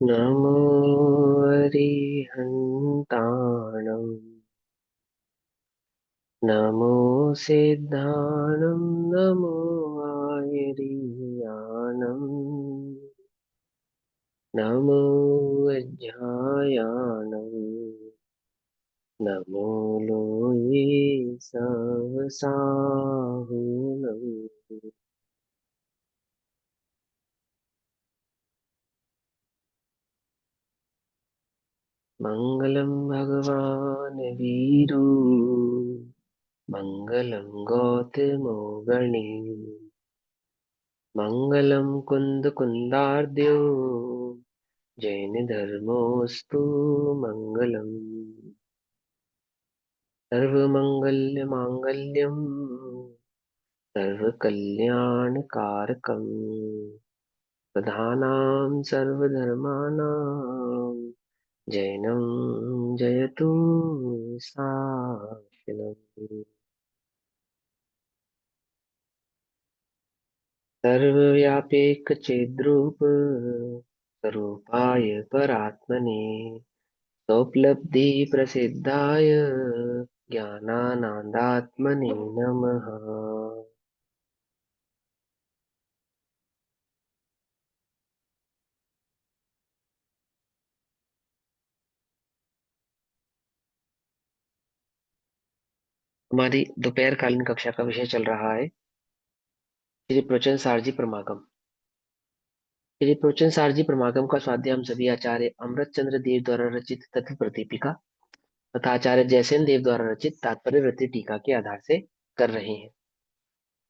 नमो अरिहन्ताणं नमो सिद्धाणं नमो आयर्याणं नमो वज्रायाणं नमो लोये सहसाहुनं मङ्गलं भगवान् वीरो मङ्गलं गौतमो गणे मङ्गलं कुन्दकुन्दार्द्यो जैनधर्मोऽस्तु मङ्गलम् सर्वमङ्गलमाङ्गल्यं सर्वकल्याणकारकं प्रधानां सर्वधर्माणां जैनं जयतु शासनम् सर्वव्यापेकचेद्रूप स्वरूपाय परात्मने स्वोपलब्धिप्रसिद्धाय ज्ञानानन्दात्मने नमः। हमारी दोपहर कालीन कक्षा का विषय चल रहा है श्री प्रवचन सारजी प्रमागम। श्री प्रवचन सारजी प्रमागम का स्वाध्याय हम सभी आचार्य अमृत चंद्र देव द्वारा रचित तत्व प्रतिपिका तथा आचार्य जयसेन देव द्वारा रचित तात्पर्य वृत्ति टीका के आधार से कर रहे हैं।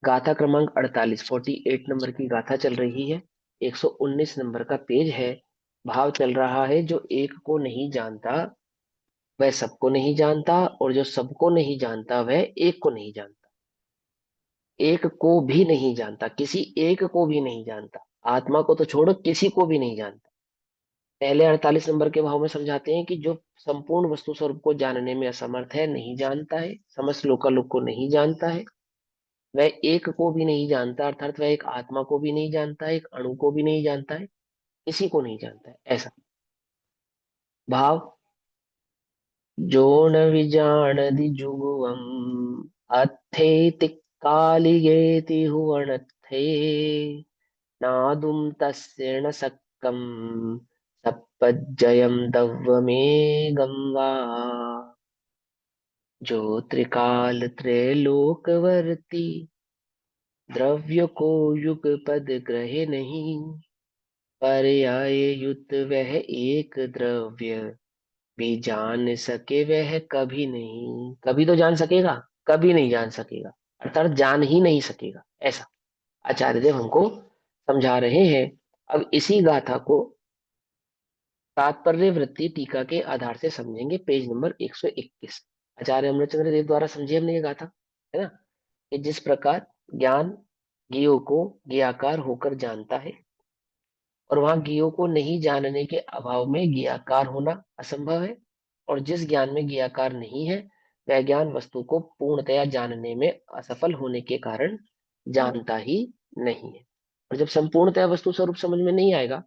गाथा क्रमांक 48 नंबर की गाथा चल रही है। 119 नंबर का पेज है। भाव चल रहा है, जो एक को नहीं जानता वह सबको नहीं जानता, और जो सबको नहीं जानता वह एक को नहीं जानता। एक को भी नहीं जानता, किसी एक को भी नहीं जानता, आत्मा को तो छोड़ो किसी को भी नहीं जानता। पहले 48 नंबर के भाव में समझाते हैं कि जो संपूर्ण वस्तु स्वरूप को जानने में असमर्थ है, नहीं जानता है, समस्त लोकालोक को नहीं जानता है, वह एक को भी नहीं जानता, अर्थात वह एक आत्मा को भी नहीं जानता है, एक अणु को भी नहीं जानता है, किसी को नहीं जानता है। ऐसा भाव। जो न विजानदि जुगुवम अत्थेति कालिगेति हुवनत्थे नादुम तस्य न सक्कम सपज्जयम दव्वमेगम वा। जो त्रिकाल त्रैलोकवर्ती द्रव्य को युग पद ग्रहे नहीं, पर्याय युत वह एक द्रव्य भी जान सके वह कभी नहीं। कभी तो जान सकेगा, कभी नहीं जान सकेगा, अर्थात जान ही नहीं सकेगा। ऐसा आचार्य देव हमको समझा रहे हैं। अब इसी गाथा को तात्पर्य वृत्ति टीका के आधार से समझेंगे। Page number 121। आचार्य अमृतचंद्र देव द्वारा समझी हमने ये गाथा, है ना। कि जिस प्रकार ज्ञान ज्ञेय को ज्ञाकार होकर जानता है, और वहां ज्ञेय को नहीं जानने के अभाव में ज्ञाकार होना असंभव है, और जिस ज्ञान में ज्ञाकार नहीं है वह ज्ञान वस्तु को पूर्णतया जानने में असफल होने के कारण जानता ही नहीं है। और जब संपूर्णतया वस्तु स्वरूप समझ में नहीं आएगा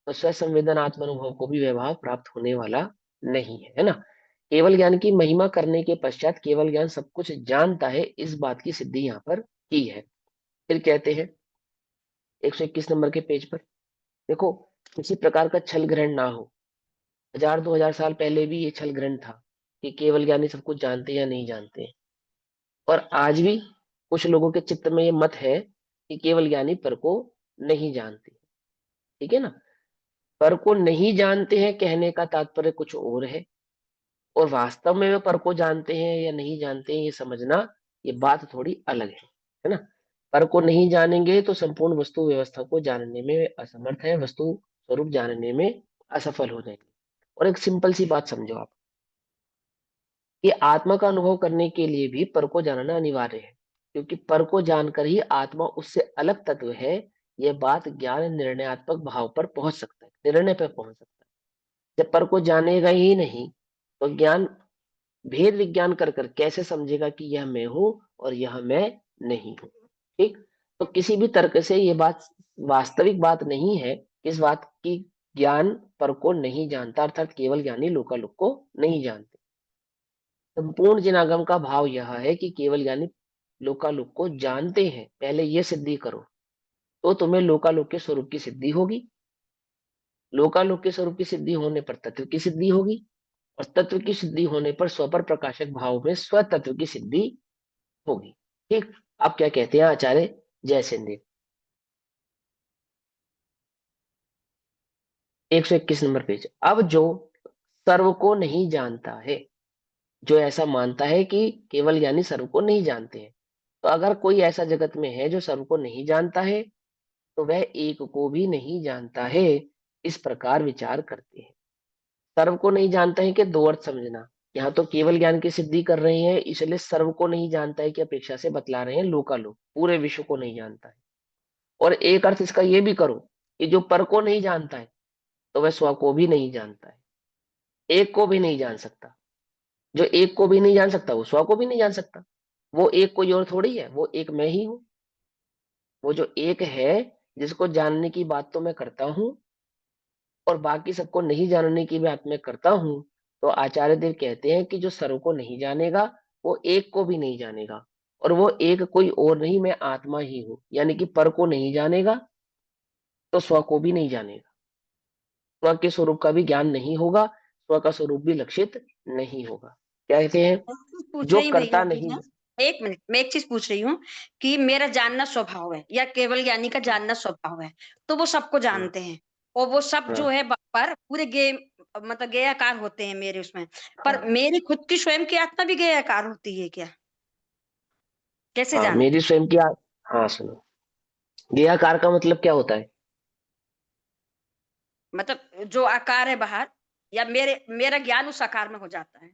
तो स्व संवेदन आत्म अनुभव को भी वैभाव प्राप्त होने वाला नहीं है, है ना। केवल ज्ञान की महिमा करने के पश्चात केवल ज्ञान सब कुछ जानता है, इस बात की सिद्धि यहाँ पर की है। फिर कहते हैं 121 नंबर के पेज पर, देखो, किसी प्रकार का छल ग्रहण ना हो। 1000-2000 साल पहले भी ये छल ग्रहण था कि केवल ज्ञानी सब कुछ जानते हैं या नहीं जानते हैं। और आज भी कुछ लोगों के चित्त में ये मत है कि केवल ज्ञानी पर को नहीं जानते। ठीक है ना। पर को नहीं जानते हैं कहने का तात्पर्य कुछ और है, और वास्तव में वे पर को जानते हैं या नहीं जानते हैं ये समझना, ये बात थोड़ी अलग है ना। पर को नहीं जानेंगे तो संपूर्ण वस्तु व्यवस्था को जानने में वे असमर्थ है, वस्तु स्वरूप जानने में असफल हो जाएंगे। और एक सिंपल सी बात समझो आप, कि आत्मा का अनुभव करने के लिए भी पर को जानना अनिवार्य है, क्योंकि पर को जानकर ही आत्मा उससे अलग तत्व है। यह बात ज्ञान निर्णयात्मक भाव पर पहुंच सकता है, निर्णय पर पहुंच सकता है। जब पर को जानेगा ही नहीं तो ज्ञान भेद विज्ञान कर कर कैसे समझेगा कि यह मैं हूं और यह मैं नहीं हूं। ठीक। तो किसी भी तर्क से यह बात वास्तविक बात नहीं है। किस बात की? ज्ञान पर को नहीं जानता, अर्थात केवल ज्ञानी लोकालोक को नहीं जानते। संपूर्ण जिनागम का भाव यह है कि केवल ज्ञानी लोकालोक को जानते हैं। पहले ये सिद्धि करो तो तुम्हें लोकालोक के स्वरूप की सिद्धि होगी। लोकालोक के स्वरूप की सिद्धि होने पर तत्व की सिद्धि होगी, और तत्व की सिद्धि होने पर स्वपर प्रकाशक भाव में स्व तत्व की सिद्धि होगी। ठीक। अब क्या कहते हैं आचार्य जयसेन देव, 121 नंबर पेज। अब जो सर्व को नहीं जानता है, जो ऐसा मानता है कि केवल ज्ञानी सर्व को नहीं जानते हैं, तो अगर कोई ऐसा जगत में है जो सर्व को नहीं जानता है, तो वह एक को भी नहीं जानता है, इस प्रकार विचार करते हैं। सर्व को नहीं जानता है कि दो अर्थ समझना। यहाँ तो केवल ज्ञान की सिद्धि कर रहे हैं, इसलिए सर्व को नहीं जानता है की अपेक्षा से बतला रहे हैं लोकालोक, पूरे विश्व को नहीं जानता है। और एक अर्थ इसका ये भी करो कि जो पर को नहीं जानता है, तो वह स्व को भी नहीं जानता है, एक को भी नहीं जान सकता। जो एक को भी नहीं जान सकता वो स्व को भी नहीं जान सकता। वो एक कोई और थोड़ी है, वो एक मैं ही हूं। वो जो एक है, जिसको जानने की बात तो मैं करता हूं और बाकी सबको नहीं जानने की बात मैं करता हूं, तो आचार्य देव कहते हैं कि जो सर्व को नहीं जानेगा, वो एक को भी नहीं जानेगा। और वो एक कोई और नहीं, मैं आत्मा ही हूं। यानी कि पर को नहीं जानेगा तो स्व को भी नहीं जानेगा, स्व के स्वरूप का भी ज्ञान नहीं होगा, स्व का स्वरूप भी लक्षित नहीं होगा। क्या कहते हैं? एक चीज पूछ जो रही हूँ भैया करता जी नहीं। मैं, एक मिनट, मैं एक चीज पूछ रही हूँ कि मेरा जानना स्वभाव है या केवल ज्ञानी का हाँ, जानना स्वभाव है, तो वो सबको हाँ, जानते हैं और वो सब जो हाँ, है पर पूरे गे मतलब गेयाकार होते हैं मेरे उसमें, पर हाँ, मेरी खुद की स्वयं की आत्मा भी गेयाकार होती है क्या? कैसे हाँ, जानते मेरी हैं? स्वयं की हाँ सुनो, ज्ञाकार का मतलब क्या होता है? मतलब जो आकार है बाहर, या मेरा ज्ञान उस आकार में हो जाता है।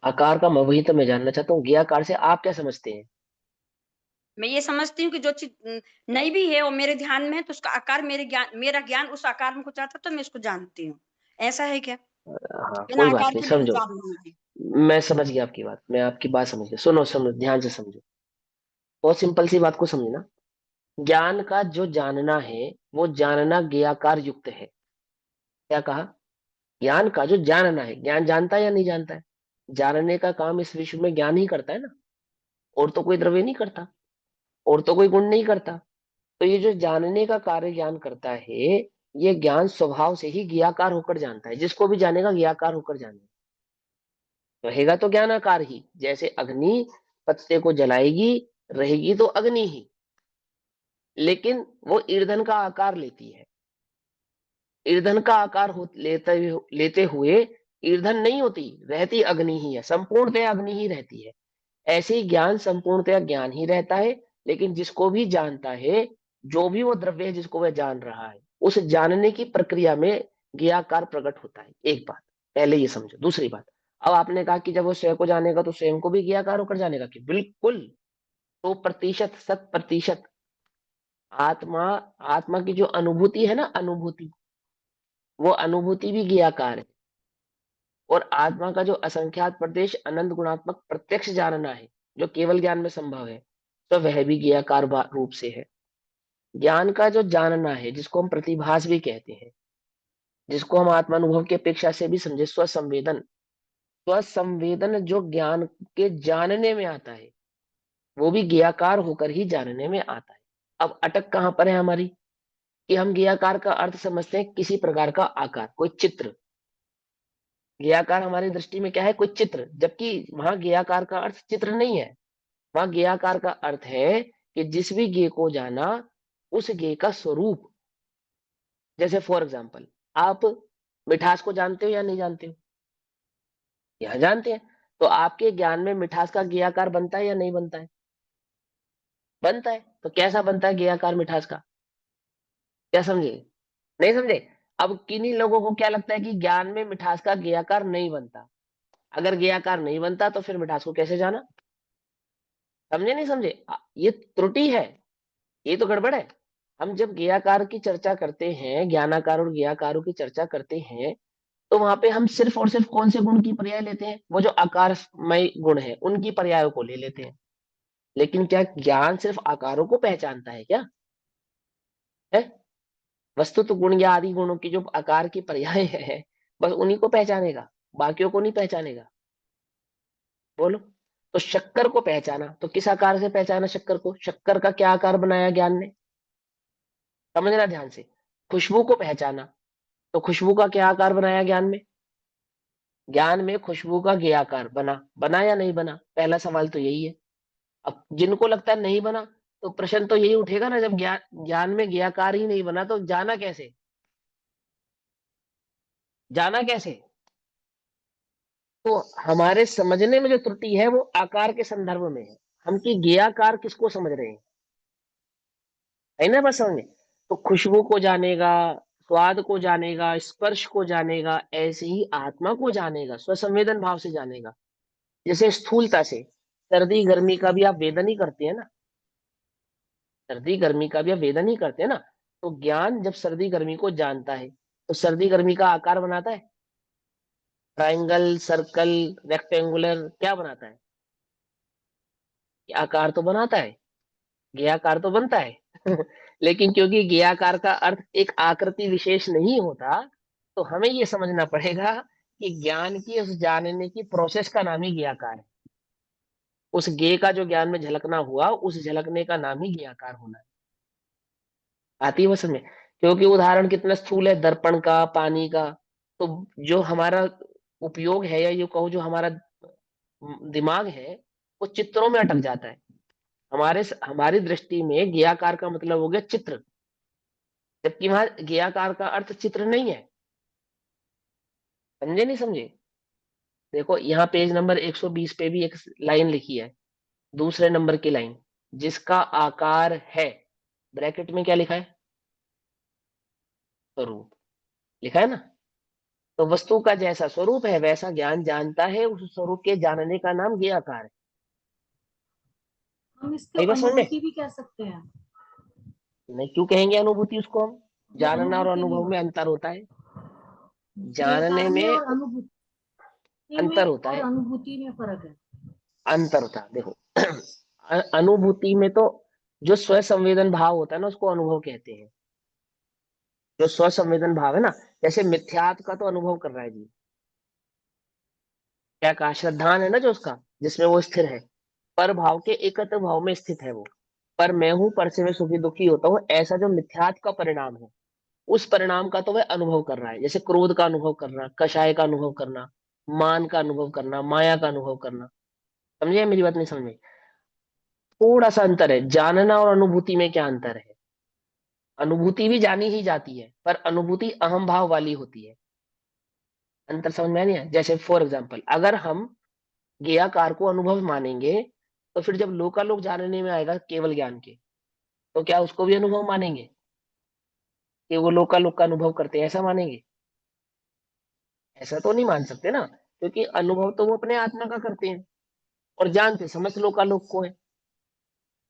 आकार का वही तो मैं जानना चाहता हूँ, ज्ञाकार से आप क्या समझते हैं? मैं ये समझती हूँ कि जो चीज नहीं भी है और मेरे ध्यान में है, तो उसका आकार मेरा ज्ञान उस आकार में हो जाता है, तो मैं उसको जानती हूँ। ऐसा है क्या? हाँ, बिना कोई बात आकार नहीं, के भी समझो। विचार नहीं है। मैं समझ गया आपकी बात, मैं आपकी बात समझ गया। सुनो सुनो, ध्यान से समझो। बहुत सिंपल सी बात को समझना। ज्ञान का जो जानना है, वो जानना ज्ञाकार युक्त है। क्या कहा? ज्ञान का जो जानना है, ज्ञान जानता है या नहीं जानता है? जानने का काम इस विश्व में ज्ञान ही करता है ना, और तो कोई द्रव्य नहीं करता, और तो कोई गुण नहीं करता। तो ये जो जानने का कार्य ज्ञान करता है, ये ज्ञान स्वभाव से ही ज्ञाकार होकर जानता है। जिसको भी जानेगा ज्ञाकार होकर जानेगा। रहेगा तो ज्ञानाकार ही, जैसे अग्नि पत्ते को जलाएगी, रहेगी तो अग्नि ही, लेकिन वो ईंधन का आकार लेती है। ईंधन का आकार लेते हुए ईंधन नहीं होती, रहती अग्नि ही है, संपूर्णतया अग्नि ही रहती है। ऐसे ही ज्ञान संपूर्णतया ज्ञान ही रहता है, लेकिन जिसको भी जानता है, जो भी वो द्रव्य है जिसको वह जान रहा है, उस जानने की प्रक्रिया में ज्ञाकार प्रकट होता है। एक बात पहले ये समझो। दूसरी बात, अब आपने कहा कि जब वो स्वयं को जानेगा तो स्वयं को भी ज्ञाकार होकर जानेगा, कि बिल्कुल 100%, 100%। आत्मा, आत्मा की जो अनुभूति है ना, अनुभूति, वो अनुभूति भी ज्ञाकार है। और आत्मा का जो असंख्यात प्रदेश अनंत गुणात्मक प्रत्यक्ष जानना है, जो केवल ज्ञान में संभव है, तो वह भी ज्ञाकार रूप से है। ज्ञान का जो जानना है, जिसको हम प्रतिभास भी कहते हैं, जिसको हम आत्मानुभव की अपेक्षा से भी समझे, स्वसंवेदन। स्वसंवेदन जो ज्ञान के जानने में आता है, वो भी ज्ञाकार होकर ही जानने में आता है। अब अटक कहां पर है हमारी, कि हम ज्ञाकार का अर्थ समझते हैं किसी प्रकार का आकार, कोई चित्र। ज्ञाकार हमारी दृष्टि में क्या है? कोई चित्र, जबकि वहां ज्ञाकार का अर्थ चित्र नहीं है। वहां ज्ञाकार का अर्थ है कि जिस भी ज्ञ को जाना, उस ज्ञ का स्वरूप। जैसे फॉर एग्जाम्पल, आप मिठास को जानते हो या नहीं जानते हो? यह जानते हैं। तो आपके ज्ञान में मिठास का ज्ञाकार बनता है या नहीं बनता है? बनता है। तो कैसा बनता है ज्ञाकार मिठास का? क्या समझे? नहीं समझे? अब किन्हीं लोगों को क्या लगता है कि ज्ञान में मिठास का ज्ञाकार नहीं बनता। अगर ज्ञाकार नहीं बनता तो फिर मिठास को कैसे जाना? समझे नहीं समझे? ये त्रुटि है, ये तो गड़बड़ है। हम जब ज्ञाकार की चर्चा करते हैं, ज्ञानाकार और ज्ञाकारों की चर्चा करते हैं, तो वहां पे हम सिर्फ और सिर्फ कौन से गुण की पर्याय लेते हैं? वो जो आकारमय गुण है, उनकी पर्यायों को ले लेते हैं। लेकिन क्या ज्ञान सिर्फ आकारों को पहचानता है क्या? है? वस्तु तो गुण या आदि गुणों की जो आकार की पर्याय है, बस उन्हीं को पहचानेगा, बाकियों को नहीं पहचानेगा। बोलो। तो शक्कर को पहचाना तो किस आकार से पहचाना शक्कर को? शक्कर का क्या आकार बनाया ज्ञान ने? समझना ध्यान से। खुशबू को पहचाना तो खुशबू का क्या आकार बनाया ज्ञान में? ज्ञान में खुशबू का ज्ञ आकार बना। बना या नहीं बना? पहला सवाल तो यही है। अब जिनको लगता है नहीं बना, तो प्रश्न तो यही उठेगा ना, जब ज्ञान ज्ञान में ज्ञाकार ही नहीं बना तो जाना कैसे? जाना कैसे? तो हमारे समझने में जो त्रुटि है वो आकार के संदर्भ में है। हम की ज्ञाकार किसको समझ रहे हैं, है ना बस समझ में। तो खुशबू को जानेगा, स्वाद को जानेगा, स्पर्श को जानेगा, ऐसे ही आत्मा को जानेगा, स्वसंवेदन भाव से जानेगा। जैसे स्थूलता से सर्दी गर्मी का भी आप वेदन ही करते हैं ना, सर्दी गर्मी का भी आप वेदन ही करते हैं ना। तो ज्ञान जब सर्दी गर्मी को जानता है, तो सर्दी गर्मी का आकार बनाता है, ट्रायंगल, सर्कल, रेक्टेंगुलर, क्या बनाता है? ये आकार तो बनाता है, ज्ञाकार तो बनता है। लेकिन क्योंकि ज्ञाकार का अर्थ एक आकृति विशेष नहीं होता, तो हमें ये समझना पड़ेगा कि ज्ञान की उस जानने की प्रोसेस का नाम ही ज्ञाकार है। उस ज्ञ का जो ज्ञान में झलकना हुआ, उस झलकने का नाम ही ज्ञाकार होना है। आती है वो समझ में? क्योंकि उदाहरण कितना स्थूल है, दर्पण का, पानी का। तो जो हमारा उपयोग है, या ये कहो जो हमारा दिमाग है, वो चित्रों में अटक जाता है। हमारी दृष्टि में ज्ञाकार का मतलब हो गया चित्र, जबकि वहां ज्ञाकार का अर्थ चित्र नहीं है। समझे नहीं समझे? देखो यहाँ पेज नंबर 120 पे भी एक लाइन लिखी है, दूसरे नंबर की लाइन, जिसका आकार है, ब्रैकेट में क्या लिखा है? स्वरूप लिखा है ना। तो वस्तु का जैसा स्वरूप है वैसा ज्ञान जानता है, उस स्वरूप के जानने का नाम ज्ञाकार है। हम इसको भाई बस समझ में? अनुभूति भी कह सकते हैं। नहीं, क्यों कहेंगे अनुभूति उसको हम? ये जानना और अनुभूति नहीं अनुभव में होती, अंतर होता है। जानने जानने में और अनुभूति अंतर में होता और है। अनुभूति में फर्क है। अंतर होता है, देखो। अनुभूति में तो जो स्व संवेदन भाव होता है ना, उसको अनुभव कहते हैं। जो स्व संवेदन भाव है ना, जैसे मिथ्यात्व का तो अनुभव कर रहा है जी। क्या कहा? श्रद्धान है ना जो उसका, जिसमें वो स्थिर है, पर भाव के एकत्र भाव में स्थित है वो। पर मैं हूं, पर से मैं सुखी दुखी होता हूँ, ऐसा जो मिथ्यात्व का परिणाम है, उस परिणाम का तो वह अनुभव कर रहा है। जैसे क्रोध का अनुभव करना, कषाय का अनुभव करना, मान का अनुभव करना, माया का अनुभव करना। समझे मेरी बात? नहीं समझ में? थोड़ा सा अंतर है, जानना और अनुभूति में क्या अंतर है? अनुभूति भी जानी ही जाती है, पर अनुभूति अहम भाव वाली होती है। अंतर समझ में नहीं है? जैसे फॉर एग्जाम्पल, अगर हम ज्ञाकार को अनुभव मानेंगे, तो फिर जब लोकालोक जानने में आएगा केवल ज्ञान के, तो क्या उसको भी अनुभव मानेंगे कि वो लोकालोक का अनुभव करते हैं, ऐसा मानेंगे? ऐसा तो नहीं मान सकते ना, क्योंकि अनुभव तो वो अपने आत्मा का करते हैं, और जानते समस्त लोकालोक को है।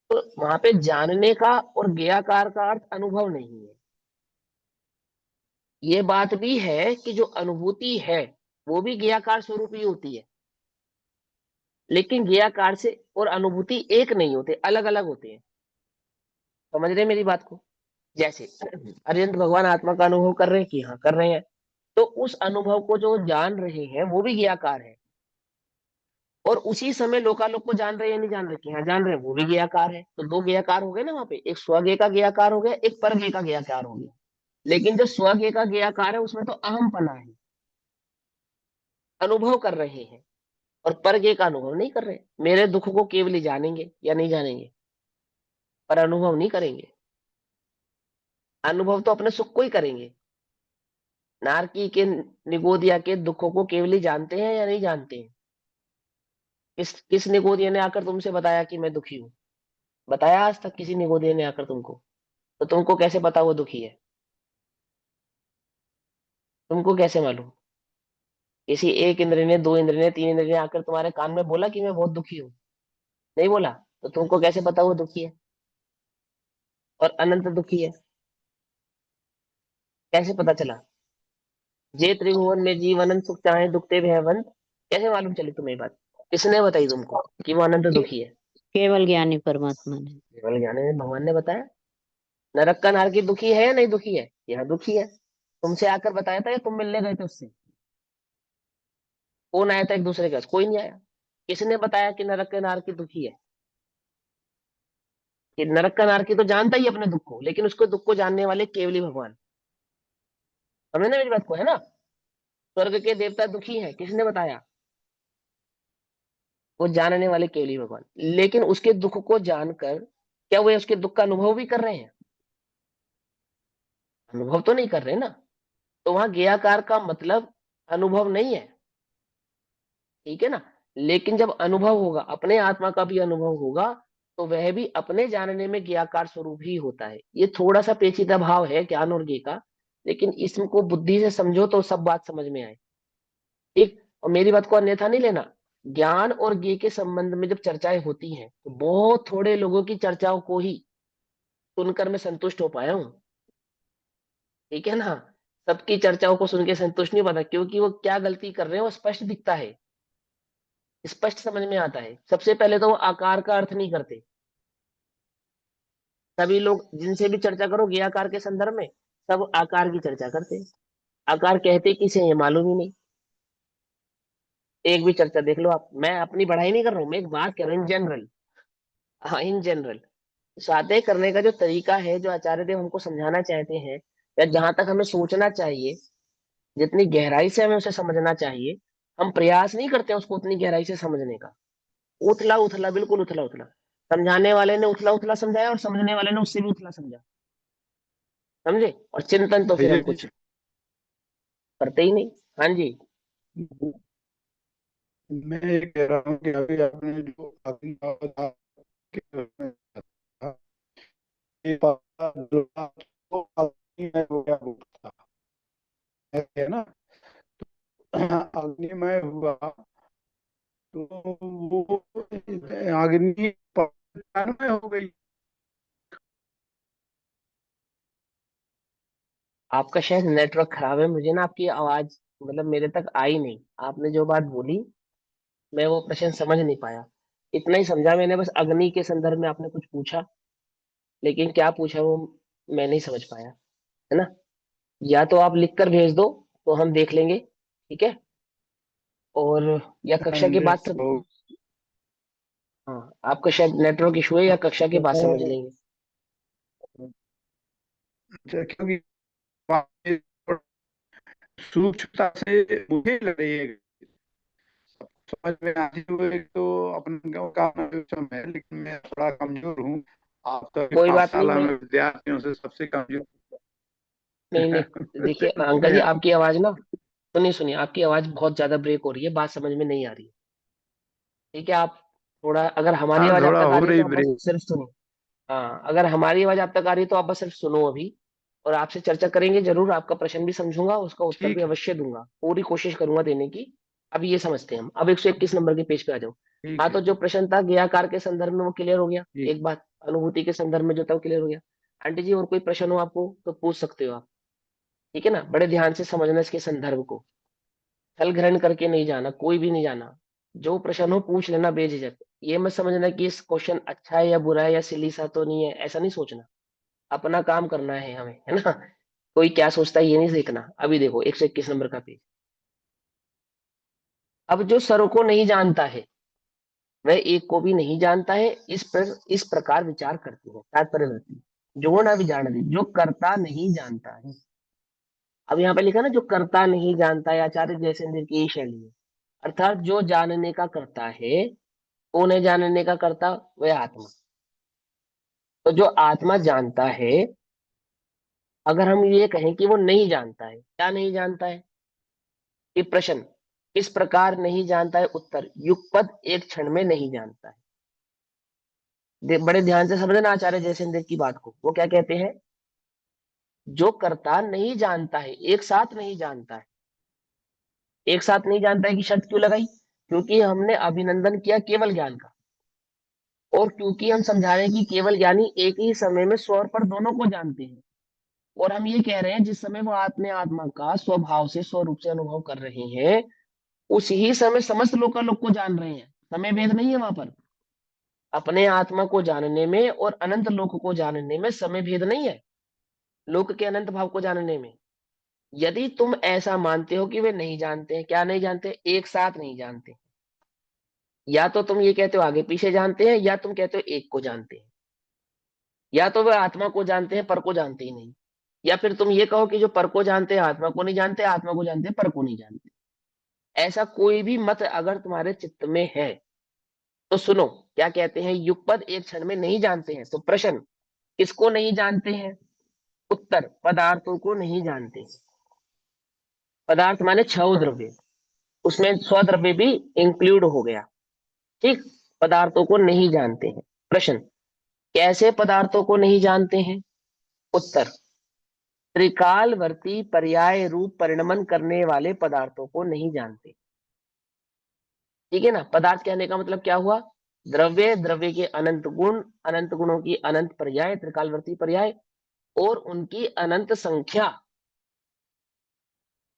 तो वहां पे जानने का और ज्ञाकार का अर्थ अनुभव नहीं है। ये बात भी है कि जो अनुभूति है वो भी ज्ञाकार स्वरूप ही होती है, लेकिन ज्ञाकार से और अनुभूति एक नहीं होते, अलग अलग होते हैं। समझ रहे हैं मेरी बात को? जैसे अरिहंत भगवान आत्मा का अनुभव कर रहे हैं कि हाँ कर रहे हैं, तो उस अनुभव को जो जान रहे हैं वो भी ज्ञाकार है। और उसी समय लोकालोक को जान रहे हैं या नहीं जान रहे कि हाँ जान रहे हैं, वो भी ज्ञाकार है। तो दो ज्ञाकार हो गए ना वहां पे, एक स्वज्ञ का ज्ञाकार हो गया, एक परज्ञ का ज्ञाकार हो गया। लेकिन जो स्वज्ञ का ज्ञाकार है उसमें तो अहम पना है, अनुभव कर रहे हैं, और परज्ञ का अनुभव नहीं कर रहे। मेरे दुख को केवल ही जानेंगे या नहीं जानेंगे, पर अनुभव नहीं करेंगे। अनुभव तो अपने सुख को ही करेंगे। नारकी के, निगोदिया के दुखों को केवल ही जानते हैं या नहीं जानते हैं? किस किस निगोदिया ने आकर तुमसे बताया कि मैं दुखी हूं? बताया आज तक किसी निगोदिया ने आकर तुमको? तो तुमको कैसे पता वो दुखी है? तुमको कैसे मालूम? किसी एक इंद्र ने, दो इंद्र ने, तीन इंद्र ने आकर तुम्हारे कान में बोला कि मैं बहुत दुखी हूँ? नहीं बोला। तो तुमको कैसे पता वो दुखी है और अनंत दुखी है? कैसे पता चला? जे त्रिभुवन में जीव अनंत सुख चाहे दुखते भयवंत, कैसे मालूम चली तुम्हें ये बात? किसने बताई तुमको कि वो अनंत दुखी है? केवल ज्ञानी परमात्मा ने। केवल ज्ञानी ने, भगवान ने बताया। नरक का नारकी दुखी है या नहीं दुखी है? यह दुखी है। तुमसे आकर बताया था या तुम मिलने गए थे उससे? कौन आया था एक दूसरे के पास? कोई नहीं आया। किसने बताया कि नरक का नारकी दुखी है? कि नरक का नारकी तो जानता ही है अपने दुख को, लेकिन उसको दुख को जानने वाले केवल ही भगवान। समझे ना मेरी बात को, है ना? स्वर्ग के देवता दुखी हैं, किसने बताया? वो जानने वाले केवल ही भगवान। लेकिन उसके दुख को जानकर क्या वे उसके दुख का अनुभव भी कर रहे हैं? अनुभव तो नहीं कर रहे ना। तो वहां ज्ञाकार का मतलब अनुभव नहीं है, ठीक है ना? लेकिन जब अनुभव होगा, अपने आत्मा का भी अनुभव होगा, तो वह भी अपने जानने में ज्ञाकार स्वरूप ही होता है। ये थोड़ा सा पेचीदा भाव है ज्ञान और ज्ञ का, लेकिन इसको बुद्धि से समझो तो सब बात समझ में आए। ठीक, और मेरी बात को अन्यथा नहीं लेना। ज्ञान और ज्ञ के संबंध में जब चर्चाएं होती हैं तो बहुत थोड़े लोगों की चर्चाओं को ही सुनकर मैं संतुष्ट हो पाया हूँ, ठीक है ना? सबकी चर्चाओं को सुन के संतुष्ट नहीं पता, क्योंकि वो क्या गलती कर रहे हैं वो स्पष्ट दिखता है, स्पष्ट समझ में आता है। सबसे पहले तो वो आकार का अर्थ नहीं करते। सभी लोग जिनसे भी चर्चा करोगे आकार के संदर्भ में, सब आकार की चर्चा करते हैं। आकार कहते किसे हैं, ये मालूम ही नहीं। एक भी चर्चा देख लो आप, मैं अपनी बढ़ाई नहीं कर रहा हूँ, मैं एक बात कर रहा हूँ इन जनरल। हाँ, इन जनरल बातें करने का जो तरीका है, जो आचार्य देव हमको समझाना चाहते हैं, या जहां तक हमें सोचना चाहिए, जितनी गहराई से हमें उसे समझना चाहिए, हम प्रयास नहीं करते उसको उतनी गहराई से समझने का। उथला उथला, बिल्कुल उथला उथला। समझाने वाले ने उथला उथला समझाया और समझने वाले ने उससे भी उथला समझा। समझे? और चिंतन तो फिर भैया हम जी, कुछ करते ही नहीं। हाँ जी। मैं ये कह रहा हूँ कि अभी आपने जो अग्नि का उदाहरण के रूप में बताया, ये पता दुर्गा तो अग्नि में हो गया भूखता है ना। अग्निमय हुआ तो वो अग्नि प्राणमय हो गई। आपका शायद नेटवर्क खराब है, मुझे ना आपकी आवाज मतलब मेरे तक आई नहीं। आपने जो बात बोली मैं वो प्रश्न समझ नहीं पाया। इतना ही समझा मैंने बस, अग्नि के संदर्भ में आपने कुछ पूछा, लेकिन क्या पूछा वो मैं नहीं समझ पाया, है ना? या तो आप लिख कर भेज दो तो हम देख लेंगे, ठीक है? और या कक्षा के बाद संदेश हो हाँ, आपका शायद नेटवर्क इशू है, या कक्षा के बाद समझ लेंगे। क्योंकि बात सूक्ष्मता से मुझे लग रही है, समझ में आती हुई तो अपना काम है, लेकिन मैं थोड़ा कमजोर हूँ। आप तो अभी कोई बात नहीं, पाठशाला मैं में विद्यार्थियों से सबसे कमजोर। नहीं नहीं, देखिए अंकल जी, आपकी आवाज ना, सुनिए सुनिए, आपकी आवाज बहुत ज्यादा ब्रेक हो रही है, बात समझ में नहीं आ रही है। ठीक है, आप थोड़ा, अगर हमारी हाँ, आवाज आप थोड़ा तक आ हो रही है तो रही आप बस ब्रेक। सिर्फ सुनो। हाँ, अगर हमारी आवाज आप तक आ रही है तो आप बस सिर्फ सुनो अभी। और आपसे चर्चा करेंगे जरूर, आपका प्रश्न भी समझूंगा, उसका उत्तर भी ठीक है, अवश्य दूंगा, पूरी कोशिश करूंगा देने की। अब ये समझते हैं हम, अब 121 नंबर के पेज पे आ जाओ। हाँ, ठीक है, तो जो प्रश्न था ज्ञाकार के संदर्भ में वो क्लियर हो गया, ठीक। एक बात अनुभूति के संदर्भ में जो था वो क्लियर हो गया। आंटी जी, और कोई प्रश्न हो आपको तो पूछ सकते हो आप, ठीक है ना? बड़े ध्यान से समझना इसके संदर्भ को, छल ग्रहण करके नहीं जाना, कोई भी नहीं जाना। जो प्रश्न हो पूछ लेना बेझिझक। ये मत समझना कि इस क्वेश्चन अच्छा है या बुरा है या सिली सा तो नहीं है, ऐसा नहीं सोचना। अपना काम करना है हमें, है ना? कोई क्या सोचता है ये नहीं देखना। अभी देखो 121 नंबर का पेज। अब जो सर्व को नहीं जानता है वह एक को भी नहीं जानता है, इस प्रकार विचार करते हैं। तात्पर्य जो ना भी जान दे, जो करता नहीं जानता है। अब यहाँ पे लिखा ना, जो करता नहीं जानता है, आचार्य जयसेंद्र की यही शैली है। अर्थात जो जानने का करता है, कौन है जानने का करता? वह आत्मा। तो जो आत्मा जानता है, अगर हम ये कहें कि वो नहीं जानता है, क्या नहीं जानता है? ये प्रश्न इस प्रकार नहीं जानता है, उत्तर युगपद एक क्षण में नहीं जानता है। बड़े ध्यान से समझना आचार्य जयसेंद्र की बात को, वो क्या कहते हैं? जो करता नहीं जानता है, एक साथ नहीं जानता है। एक साथ नहीं जानता है की शर्त क्यों लगाई? क्योंकि हमने अभिनंदन किया केवल ज्ञान का, और क्योंकि हम समझा रहे हैं कि केवल ज्ञानी एक ही समय में स्व और पर दोनों को जानते हैं। और हम ये कह रहे हैं जिस समय वो अपने आत्मा का स्वभाव से स्वरूप से अनुभव कर रहे हैं, उस ही समय समस्त लोग का लोग को जान रहे हैं। समय भेद नहीं है वहां पर। अपने आत्मा को जानने में और अनंत लोक को जानने में समय भेद नहीं है, लोक के अनंत भाव को जानने में। यदि तुम ऐसा मानते हो कि वे नहीं जानते हैं, क्या नहीं जानते, एक साथ नहीं जानते, या तो तुम ये कहते हो आगे पीछे जानते हैं, या तुम कहते हो एक को जानते हैं, या तो वे आत्मा को जानते हैं पर को जानते ही नहीं, या फिर तुम ये कहो कि जो पर को जानते हैं आत्मा को नहीं जानते, आत्मा को जानते हैं पर को नहीं जानते। ऐसा कोई भी मत अगर तुम्हारे चित्त में है तो सुनो क्या कहते हैं, युगपद एक क्षण में नहीं जानते हैं। तो प्रश्न, किसको नहीं जानते हैं? उत्तर, पदार्थों को नहीं जानते। पदार्थ माने छह द्रव्य, उसमें स्वद्रव्य भी इंक्लूड हो गया, ठीक। पदार्थों को नहीं जानते हैं। प्रश्न, कैसे पदार्थों को नहीं जानते हैं? उत्तर, त्रिकालवर्ती पर्याय रूप परिणमन करने वाले पदार्थों को नहीं जानते। ठीक है ना। पदार्थ कहने का मतलब क्या हुआ? द्रव्य, द्रव्य के अनंत गुण, अनंत गुणों की अनंत पर्याय, त्रिकालवर्ती पर्याय, और उनकी अनंत संख्या।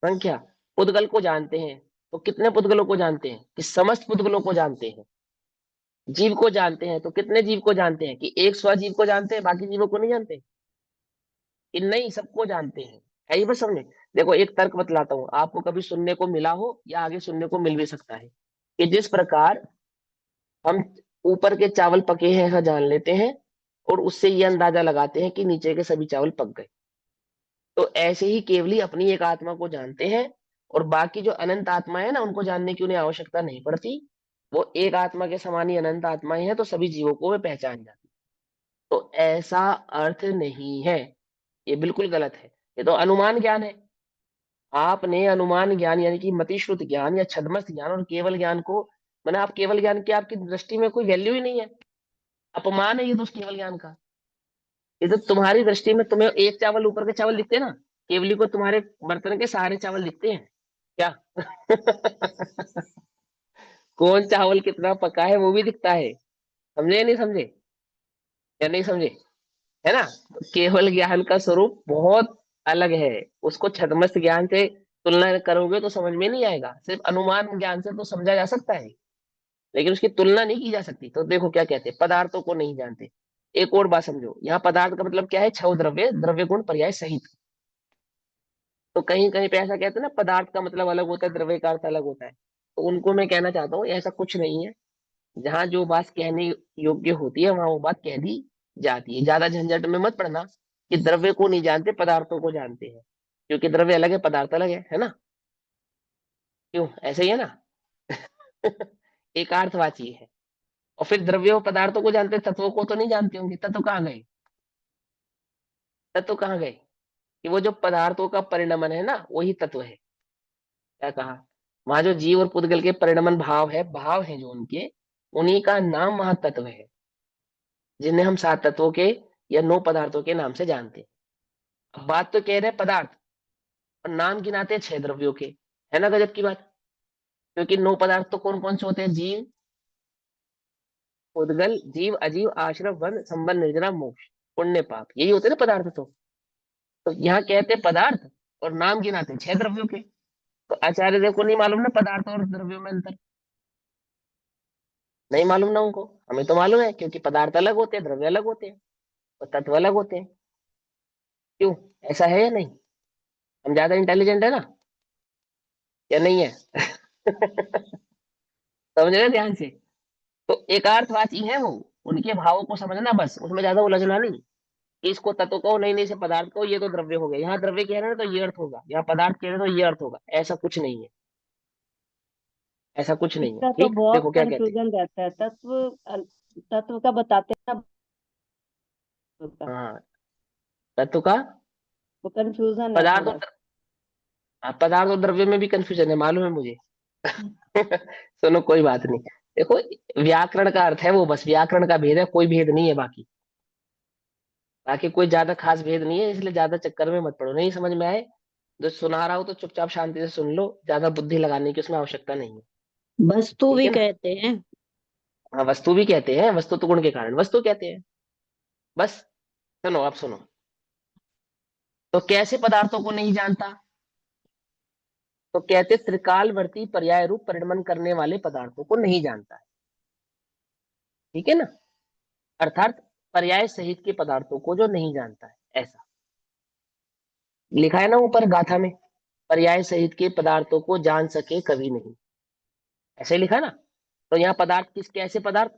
संख्या, पुद्गल को जानते हैं तो कितने पुद्गलों को जानते हैं? कि समस्त पुद्गलों को जानते हैं। जीव को जानते हैं तो कितने जीव को जानते हैं? कि एक स्वजीव को जानते हैं, बाकी जीवों को नहीं जानते। कि नहीं, सबको जानते हैं। है ये बस समझे। देखो एक तर्क बतलाता हूं, आपको कभी सुनने को मिला हो या आगे सुनने को मिल भी सकता है, कि जिस प्रकार हम ऊपर के चावल पके हैं ऐसा जान लेते हैं और उससे ये अंदाजा लगाते हैं कि नीचे के सभी चावल पक गए, तो ऐसे ही केवली अपनी एक आत्मा को जानते हैं और बाकी जो अनंत आत्मा है ना उनको जानने की उन्हें आवश्यकता नहीं पड़ती। वो एक आत्मा के समान ही अनंत आत्माएं हैं, तो सभी जीवों को वे पहचान जाती। तो ऐसा अर्थ नहीं है, ये बिल्कुल गलत है। ये तो अनुमान ज्ञान है। आपने अनुमान ज्ञान यानी कि मतिश्रुत ज्ञान या छद्मस्त ज्ञान और केवल ज्ञान को, मैंने आप केवल ज्ञान की आपकी दृष्टि में कोई वैल्यू ही नहीं है, अपमान है ये तो उस केवल ज्ञान का। ये तो तुम्हारी दृष्टि में तुम्हें एक चावल ऊपर के चावल दिखते हैं ना, केवली को तुम्हारे बर्तन के सारे चावल दिखते हैं क्या? कौन चावल कितना पका है वो भी दिखता है। समझे या नहीं समझे? या नहीं समझे? है ना। तो केवल ज्ञान का स्वरूप बहुत अलग है, उसको छद्मस्त ज्ञान से तुलना करोगे तो समझ में नहीं आएगा। सिर्फ अनुमान ज्ञान से तो समझा जा सकता है, लेकिन उसकी तुलना नहीं की जा सकती। तो देखो क्या कहते हैं, पदार्थों को नहीं जानते। एक और बात समझो, यहाँ पदार्थ का मतलब क्या है? छह द्रव्य, द्रव्य गुण पर्याय सहित। तो कहीं कहीं पे ऐसा कहते हैं ना, पदार्थ का मतलब अलग होता है, द्रव्य का अर्थ अलग होता है। तो उनको मैं कहना चाहता हूँ ऐसा कुछ नहीं है। जहां जो बात कहने योग्य होती है वहां वो बात कह दी जाती है। ज्यादा झंझट में मत पड़ना कि द्रव्य को नहीं जानते पदार्थों को जानते हैं, क्योंकि द्रव्य अलग है पदार्थ अलग है ना। क्यों, ऐसे ही है ना। एक अर्थवाची है। और फिर द्रव्यों पदार्थों को जानते, तत्वों को तो नहीं जानते होंगे। तत्व कहाँ गए? तत्व कहाँ गए? कि वो जो पदार्थों का परिणमन है ना वही तत्व है। क्या कहा? वहां जो जीव और पुद्गल के परिणमन भाव है, भाव है जो उनके, उन्हीं का नाम वहां तत्व है, जिन्हें हम सात तत्वों के या नौ पदार्थों के नाम से जानते हैं। अब बात तो कह रहे हैं पदार्थ, और नाम गिनाते हैं छह द्रव्यों के। है ना गजब की बात। क्योंकि नौ पदार्थ तो कौन कौन से होते हैं? जीव, उद्गल, जीव, अजीव, आश्रव, वन, संबंध, निर्जरा, मोक्ष, पुण्य, पाप, यही होते हैं ना पदार्थ। तो यहाँ कहते हैं पदार्थ और नाम गिनाते हैं छह द्रव्यों के। तो आचार्य देव को नहीं मालूम ना पदार्थ और द्रव्यों में अंतर, नहीं मालूम ना उनको। हमें तो मालूम है, क्योंकि पदार्थ अलग होते हैं, द्रव्य अलग होते हैं और तत्व अलग होते हैं। क्यों, ऐसा है या नहीं? हम ज्यादा इंटेलिजेंट है ना, या नहीं है? समझ रहे हैं ध्यान से। तो एकार्थवाची है वो, उनके भावों को समझना बस, उसमें ज्यादा उलझना नहीं। कि इसको तत्व कहो, नहीं नहीं से पदार्थ कहो, ये तो द्रव्य हो गया। यहाँ द्रव्य कह रहे हैं तो ये अर्थ होगा, यहाँ पदार्थ कह रहे हैं तो ये अर्थ होगा। ऐसा कुछ नहीं है, ऐसा कुछ नहीं है। इसका तो ठीक, बहुत देखो क्या कहते हैं। कंफ्यूजन रहता है। तत्व का बताते हैं ना, होता है। हाँ, तत्व का, वो कंफ्यूजन है पदार्थ थोड़ा और सा। पदार्थ और द्रव्य में भी कंफ्यूजन है, मालूम है मुझे। सुनो कोई बात नहीं। देखो, व्याकरण का अर्थ है वो, बस व्याकरण का भेद है, कोई भेद नहीं है बाकी। बाकी कोई ज्यादा खास भेद नहीं है, इसलिए ज्यादा चक्कर में मत पड़ो। नहीं समझ में आए जो सुना रहा हो तो चुपचाप शांति से सुन लो, ज्यादा बुद्धि लगाने की उसमें आवश्यकता नहीं है। वस्तु ठीक भी है ना। कहते हैं। हाँ, वस्तु भी कहते हैं, वस्तु तो गुण के कारण वस्तु कहते हैं। बस सुनो, आप सुनो। तो कैसे पदार्थों को नहीं जानता? तो कहते त्रिकालवर्ती पर्याय रूप परिणमन करने वाले पदार्थों को नहीं जानता है। ठीक है ना। अर्थात पर्याय सहित के पदार्थों को जो नहीं जानता है, ऐसा लिखा है ना ऊपर गाथा में, पर्याय सहित के पदार्थों को जान सके कभी नहीं, ऐसे लिखा ना। तो यहाँ पदार्थ किसके, ऐसे पदार्थ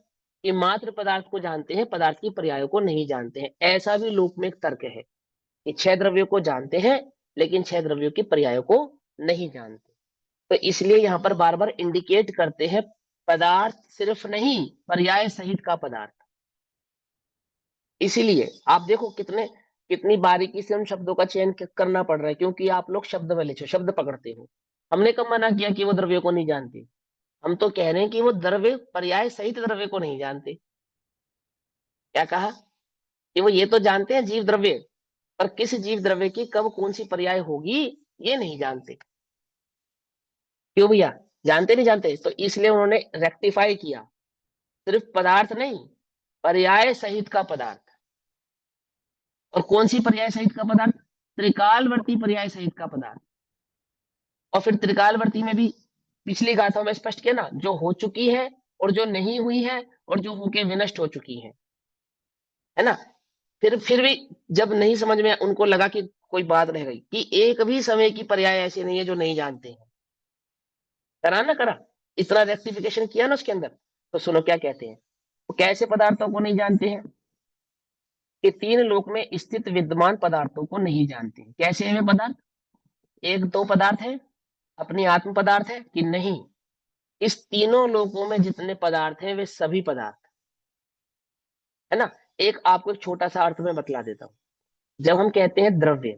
कि मात्र पदार्थ को जानते हैं, पदार्थ की पर्यायों को नहीं जानते हैं। ऐसा भी लोक में एक तर्क है कि 6 द्रव्यों को जानते हैं लेकिन 6 द्रव्यों की पर्यायों को नहीं जानते। तो इसलिए यहाँ पर बार बार इंडिकेट करते हैं पदार्थ सिर्फ नहीं, पर्याय सहित का पदार्थ। इसीलिए आप देखो कितनी बारीकी से हम शब्दों का चयन करना पड़ रहा है, क्योंकि आप लोग शब्द वाले हो, शब्द पकड़ते हो। हमने कब मना किया कि वो द्रव्य को नहीं जानते? हम तो कह रहे हैं कि वो द्रव्य पर्याय सहित द्रव्य को नहीं जानते। क्या कहा कि वो ये तो जानते हैं जीव द्रव्य, पर किस जीव द्रव्य की कब कौन सी पर्याय होगी ये नहीं जानते। क्यों भैया, जानते नहीं जानते? तो इसलिए उन्होंने रेक्टिफाई किया, सिर्फ पदार्थ नहीं, पर्याय सहित का पदार्थ। और कौन सी पर्याय सहित का पदार्थ? त्रिकालवर्ती पर्याय सहित का पदार्थ। और फिर त्रिकालवर्ती में भी पिछली गाथाओं में स्पष्ट किया ना, जो हो चुकी है और जो नहीं हुई है और जो होके विनष्ट हो चुकी है ना। फिर भी जब नहीं समझ में, उनको लगा कि कोई बात रह गई कि एक भी समय की पर्याय ऐसी नहीं है जो नहीं जानते हैं, करा ना करा, इतना रेक्टिफिकेशन किया ना उसके अंदर। तो सुनो क्या कहते हैं, वो कैसे पदार्थों को नहीं जानते हैं कि 3 लोक में स्थित विद्यमान पदार्थों को नहीं जानते हैं। कैसे है वे पदार्थ? एक दो पदार्थ है, अपनी आत्म पदार्थ है कि नहीं? इस तीनों लोकों में जितने पदार्थ हैं वे सभी पदार्थ है ना। एक आपको एक छोटा सा अर्थ में बतला देता हूं। जब हम कहते हैं द्रव्य,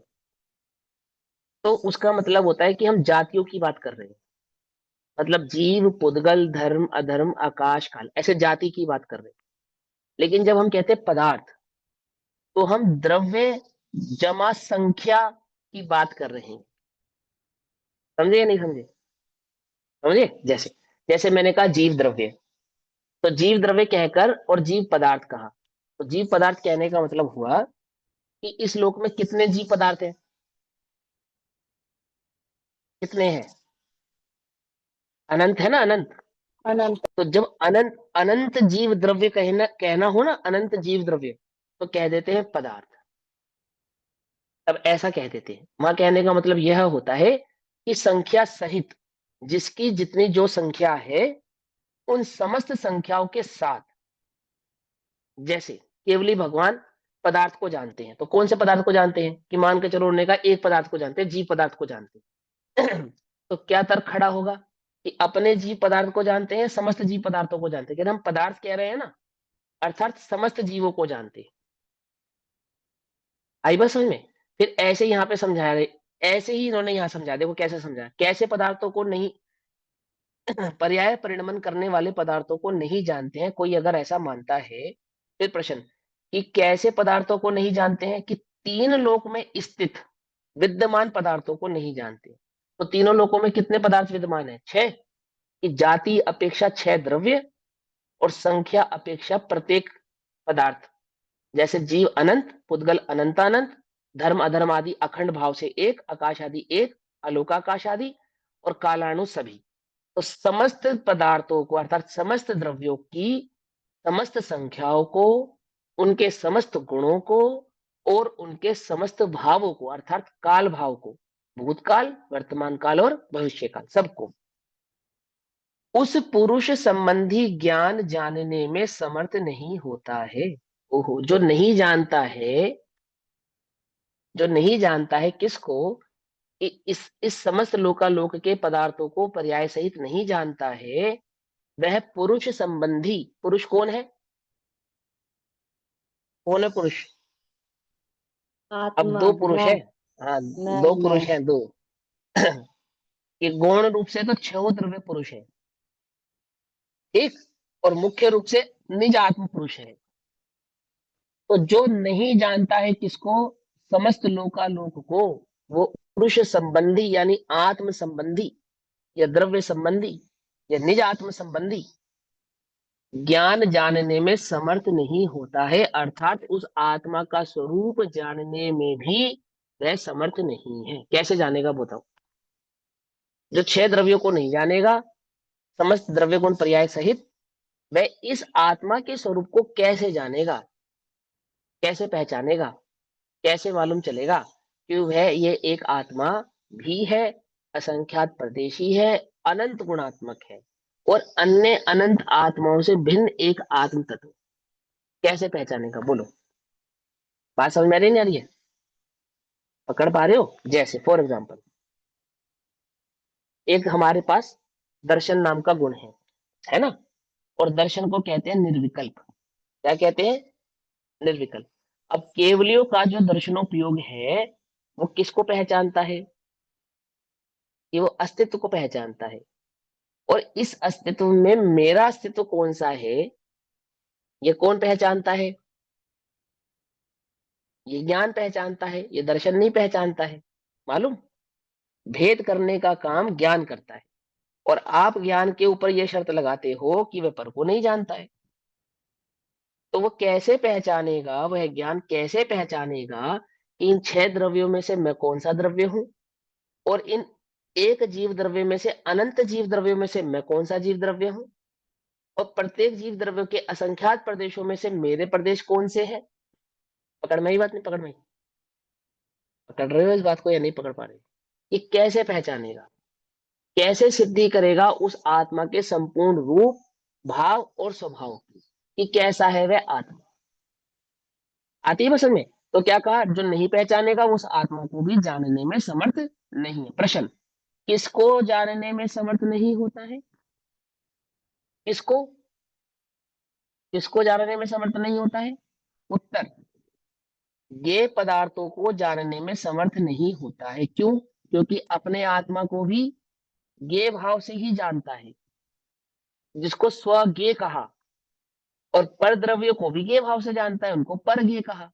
तो उसका मतलब होता है कि हम जातियों की बात कर रहे हैं, मतलब जीव, पुद्गल, धर्म, अधर्म, आकाश, काल, ऐसे जाति की बात कर रहे हैं। लेकिन जब हम कहते हैं पदार्थ, तो हम द्रव्य जमा संख्या की बात कर रहे हैं। समझे या नहीं समझे? समझे? जैसे जैसे मैंने कहा जीव द्रव्य, तो जीव द्रव्य कहकर और जीव पदार्थ कहा, तो जीव पदार्थ कहने का मतलब हुआ कि इस लोक में कितने जीव पदार्थ हैं? कितने हैं? अनंत है ना, अनंत। अनंत। तो जब अनंत अनंत जीव द्रव्य कहना हो ना, अनंत जीव द्रव्य, तो कह देते हैं पदार्थ। अब ऐसा कह देते हैं, वहां कहने का मतलब यह होता है कि संख्या सहित जिसकी जितनी जो संख्या है, उन समस्त संख्याओं के साथ, जैसे केवली भगवान पदार्थ को जानते हैं, तो कौन से पदार्थ को जानते हैं? कि मान के चलो उन्होंने कहा एक पदार्थ को जानते हैं, जीव पदार्थ को जानते हैं। तो क्या तर्क खड़ा होगा कि अपने जीव पदार्थ को जानते हैं, समस्त जीव पदार्थों को जानते हैं। हम पदार्थ कह रहे हैं ना, अर्थात समस्त जीवों को जानते हैं। आई बात समझ में? फिर ऐसे यहाँ पे समझा रहे, ऐसे ही इन्होंने यहाँ समझा, देखो कैसे समझाया, कैसे पदार्थों को नहीं पर्याय परिणमन करने वाले पदार्थों को नहीं जानते हैं। कोई अगर ऐसा मानता है, फिर प्रश्न कि कैसे पदार्थों को नहीं जानते हैं? कि 3 लोक में स्थित विद्यमान पदार्थों को नहीं जानते। तो तीनों लोकों में कितने पदार्थ विद्यमान है? 6। कि जाति अपेक्षा 6 द्रव्य और संख्या अपेक्षा प्रत्येक पदार्थ, जैसे जीव अनंत, पुद्गल अनंतानंत, धर्म अधर्म आदि अखंड भाव से 1, आकाश आदि 1, अलोकाकाश आदि और कालाणु सभी। तो समस्त पदार्थों को अर्थात समस्त द्रव्यों की समस्त संख्याओं को, उनके समस्त गुणों को और उनके समस्त भावों को अर्थात काल भाव को, भूतकाल, वर्तमान काल और भविष्य काल, सबको उस पुरुष संबंधी ज्ञान जानने में समर्थ नहीं होता है। ओहो, जो नहीं जानता है, जो नहीं जानता है किसको? इस समस्त लोकालोक के पदार्थों को पर्याय सहित नहीं जानता है, वह पुरुष संबंधी, पुरुष कौन है? कौन है पुरुष? अब आत्मा, 2 पुरुष है। मैं हाँ, मैं 2 मैं पुरुष हैं, 2। ये गौण रूप से तो 6 द्रव्य पुरुष है, ठीक, और मुख्य रूप से निज आत्म पुरुष है। तो जो नहीं जानता है किसको? समस्त लोकालोक को, वो पुरुष संबंधी यानी आत्म संबंधी या द्रव्य संबंधी या निज आत्म संबंधी ज्ञान जानने में समर्थ नहीं होता है, अर्थात उस आत्मा का स्वरूप जानने में भी वह समर्थ नहीं है। कैसे जानेगा बताओ? जो 6 द्रव्यों को नहीं जानेगा, समस्त द्रव्य गुण पर्याय सहित, वह इस आत्मा के स्वरूप को कैसे जानेगा, कैसे पहचानेगा, कैसे मालूम चलेगा कि वह ये एक आत्मा भी है, असंख्यात परदेशी है, अनंत गुणात्मक है और अन्य अनंत आत्माओं से भिन्न एक आत्म तत्व, कैसे पहचानेगा? बोलो, बात समझ में आ रही नहीं आ रही है? पकड़ पा रहे हो? जैसे फॉर एग्जाम्पल, एक हमारे पास दर्शन नाम का गुण है ना? और दर्शन को कहते हैं निर्विकल्प। क्या कहते हैं? निर्विकल्प। अब केवलियों का जो दर्शनोपयोग है वो किसको पहचानता है? कि वो अस्तित्व को पहचानता है। और इस अस्तित्व में मेरा अस्तित्व कौन सा है, ये कौन पहचानता है? ये ज्ञान पहचानता है, ये दर्शन नहीं पहचानता है। मालूम? भेद करने का काम ज्ञान करता है। और आप ज्ञान के ऊपर यह शर्त लगाते हो कि वह पर को नहीं जानता है। तो वो कैसे पहचानेगा, वह ज्ञान कैसे पहचानेगा कि इन 6 द्रव्यों में से मैं कौन सा द्रव्य हूं, और इन एक जीव द्रव्य में से, अनंत जीव द्रव्यों में से मैं कौन सा जीव द्रव्य हूं, और प्रत्येक जीव द्रव्य के असंख्यात प्रदेशों में से मेरे प्रदेश कौन से हैं? पकड़ में ही बात नहीं? पकड़ में ही? पकड़ रहे हो इस बात को या नहीं पकड़ पा रहे? ये कैसे पहचानेगा, कैसे सिद्धि करेगा उस आत्मा के संपूर्ण रूप, भाव और स्वभाव की, कि कैसा है वह आत्मा? आती है समझ में? तो क्या कहा? जो नहीं पहचानेगा उस आत्मा को भी जानने में समर्थ नहीं है। प्रश्न, किसको जानने में समर्थ नहीं होता है? किसको? किसको जानने में समर्थ नहीं होता है? उत्तर, ये पदार्थों को जानने में समर्थ नहीं होता है। क्यों? क्योंकि अपने आत्मा को भी ज्ञेय भाव से ही जानता है, जिसको स्वज्ञेय कहा, और पर द्रव्य को भी ज्ञेय भाव से जानता है, उनको पर ज्ञेय कहा।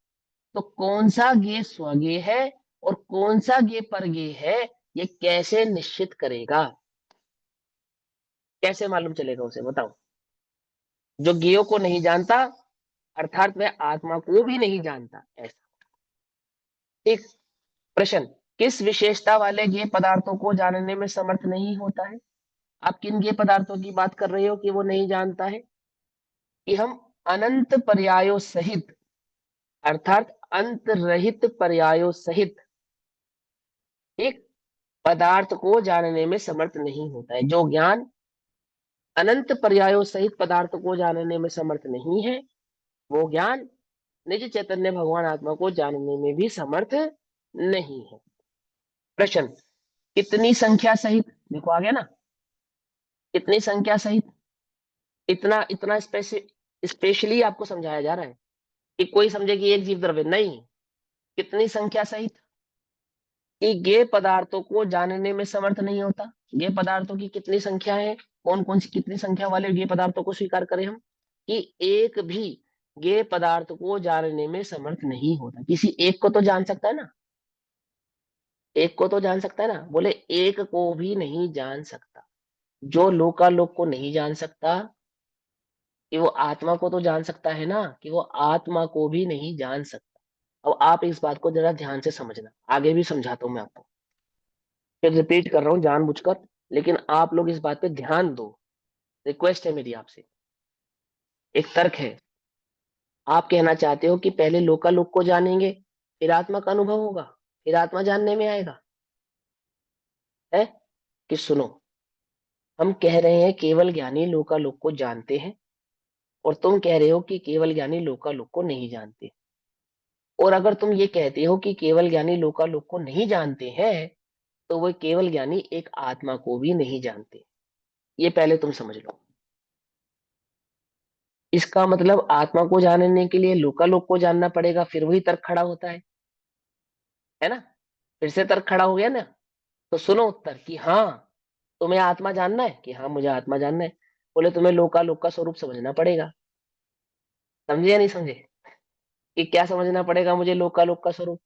तो कौन सा ज्ञेय स्वज्ञेय है और कौन सा ज्ञेय पर ज्ञेय है, ये कैसे निश्चित करेगा? कैसे मालूम चलेगा उसे? बताओ। जो ज्ञेयों को नहीं जानता, अर्थात वह आत्मा को भी नहीं जानता, ऐसा। ठीक। प्रश्न, किस विशेषता वाले ज्ञेय पदार्थों को जानने में समर्थ नहीं होता है? आप किन ज्ञेय पदार्थों की बात कर रहे हो कि वो नहीं जानता है? कि हम अनंत पर्यायों सहित, अर्थात अंत रहित पर्यायों सहित एक पदार्थ को जानने में समर्थ नहीं होता है। जो ज्ञान अनंत पर्यायों सहित पदार्थ को जानने में समर्थ नहीं है, वो ज्ञान निज चैतन्य भगवान आत्मा को जानने में भी समर्थ नहीं है। प्रश्न, कितनी संख्या सहित? देखो आ गया ना, कितनी संख्या सहित? इतना इतना स्पेशली आपको समझाया जा रहा है कि कोई समझे कि एक जीव द्रव्य नहीं। कितनी संख्या सहित? कि ज्ञेय पदार्थों को जानने में समर्थ नहीं होता। ज्ञेय पदार्थों की कितनी संख्या है? कौन कौन सी कितनी संख्या वाले ज्ञेय पदार्थों को स्वीकार करें हम? कि एक भी ज्ञेय पदार्थ को जानने में समर्थ नहीं होता। किसी एक को तो जान सकता है ना, एक को तो जान सकता है ना। बोले एक को भी नहीं जान सकता। जो लोकालोक को नहीं जान सकता, कि वो आत्मा को तो जान सकता है ना, कि वो आत्मा को भी नहीं जान सकता। अब आप इस बात को जरा ध्यान से समझना, आगे भी समझाता हूं मैं आपको, फिर रिपीट कर रहा हूं जानबूझकर, लेकिन आप लोग इस बात पे ध्यान दो। रिक्वेस्ट है मेरी आपसे। एक तर्क है, आप कहना चाहते हो कि पहले लोकालोक को जानेंगे, फिर आत्मा का अनुभव होगा, फिर आत्मा जानने में आएगा, है? कि सुनो, हम कह रहे हैं केवल ज्ञानी लोकालोक को जानते हैं, और तुम कह रहे हो कि केवल ज्ञानी लोकालोक को नहीं जानते। और अगर तुम ये कहते हो कि केवल ज्ञानी लोकालोक को नहीं जानते हैं, तो वो केवल ज्ञानी एक आत्मा को भी नहीं जानते। ये पहले तुम समझ लो। इसका मतलब आत्मा को जानने के लिए लोकालोक को जानना पड़ेगा, फिर वही तर्क खड़ा होता है ना? फिर से तर्क खड़ा हो गया ना? तो सुनो उत्तर, कि हाँ तुम्हें आत्मा जानना है, कि हाँ मुझे आत्मा जानना है। बोले तुम्हें लोकालोक का स्वरूप समझना पड़ेगा। समझे या नहीं समझे? कि क्या समझना पड़ेगा मुझे? लोकालोक का स्वरूप,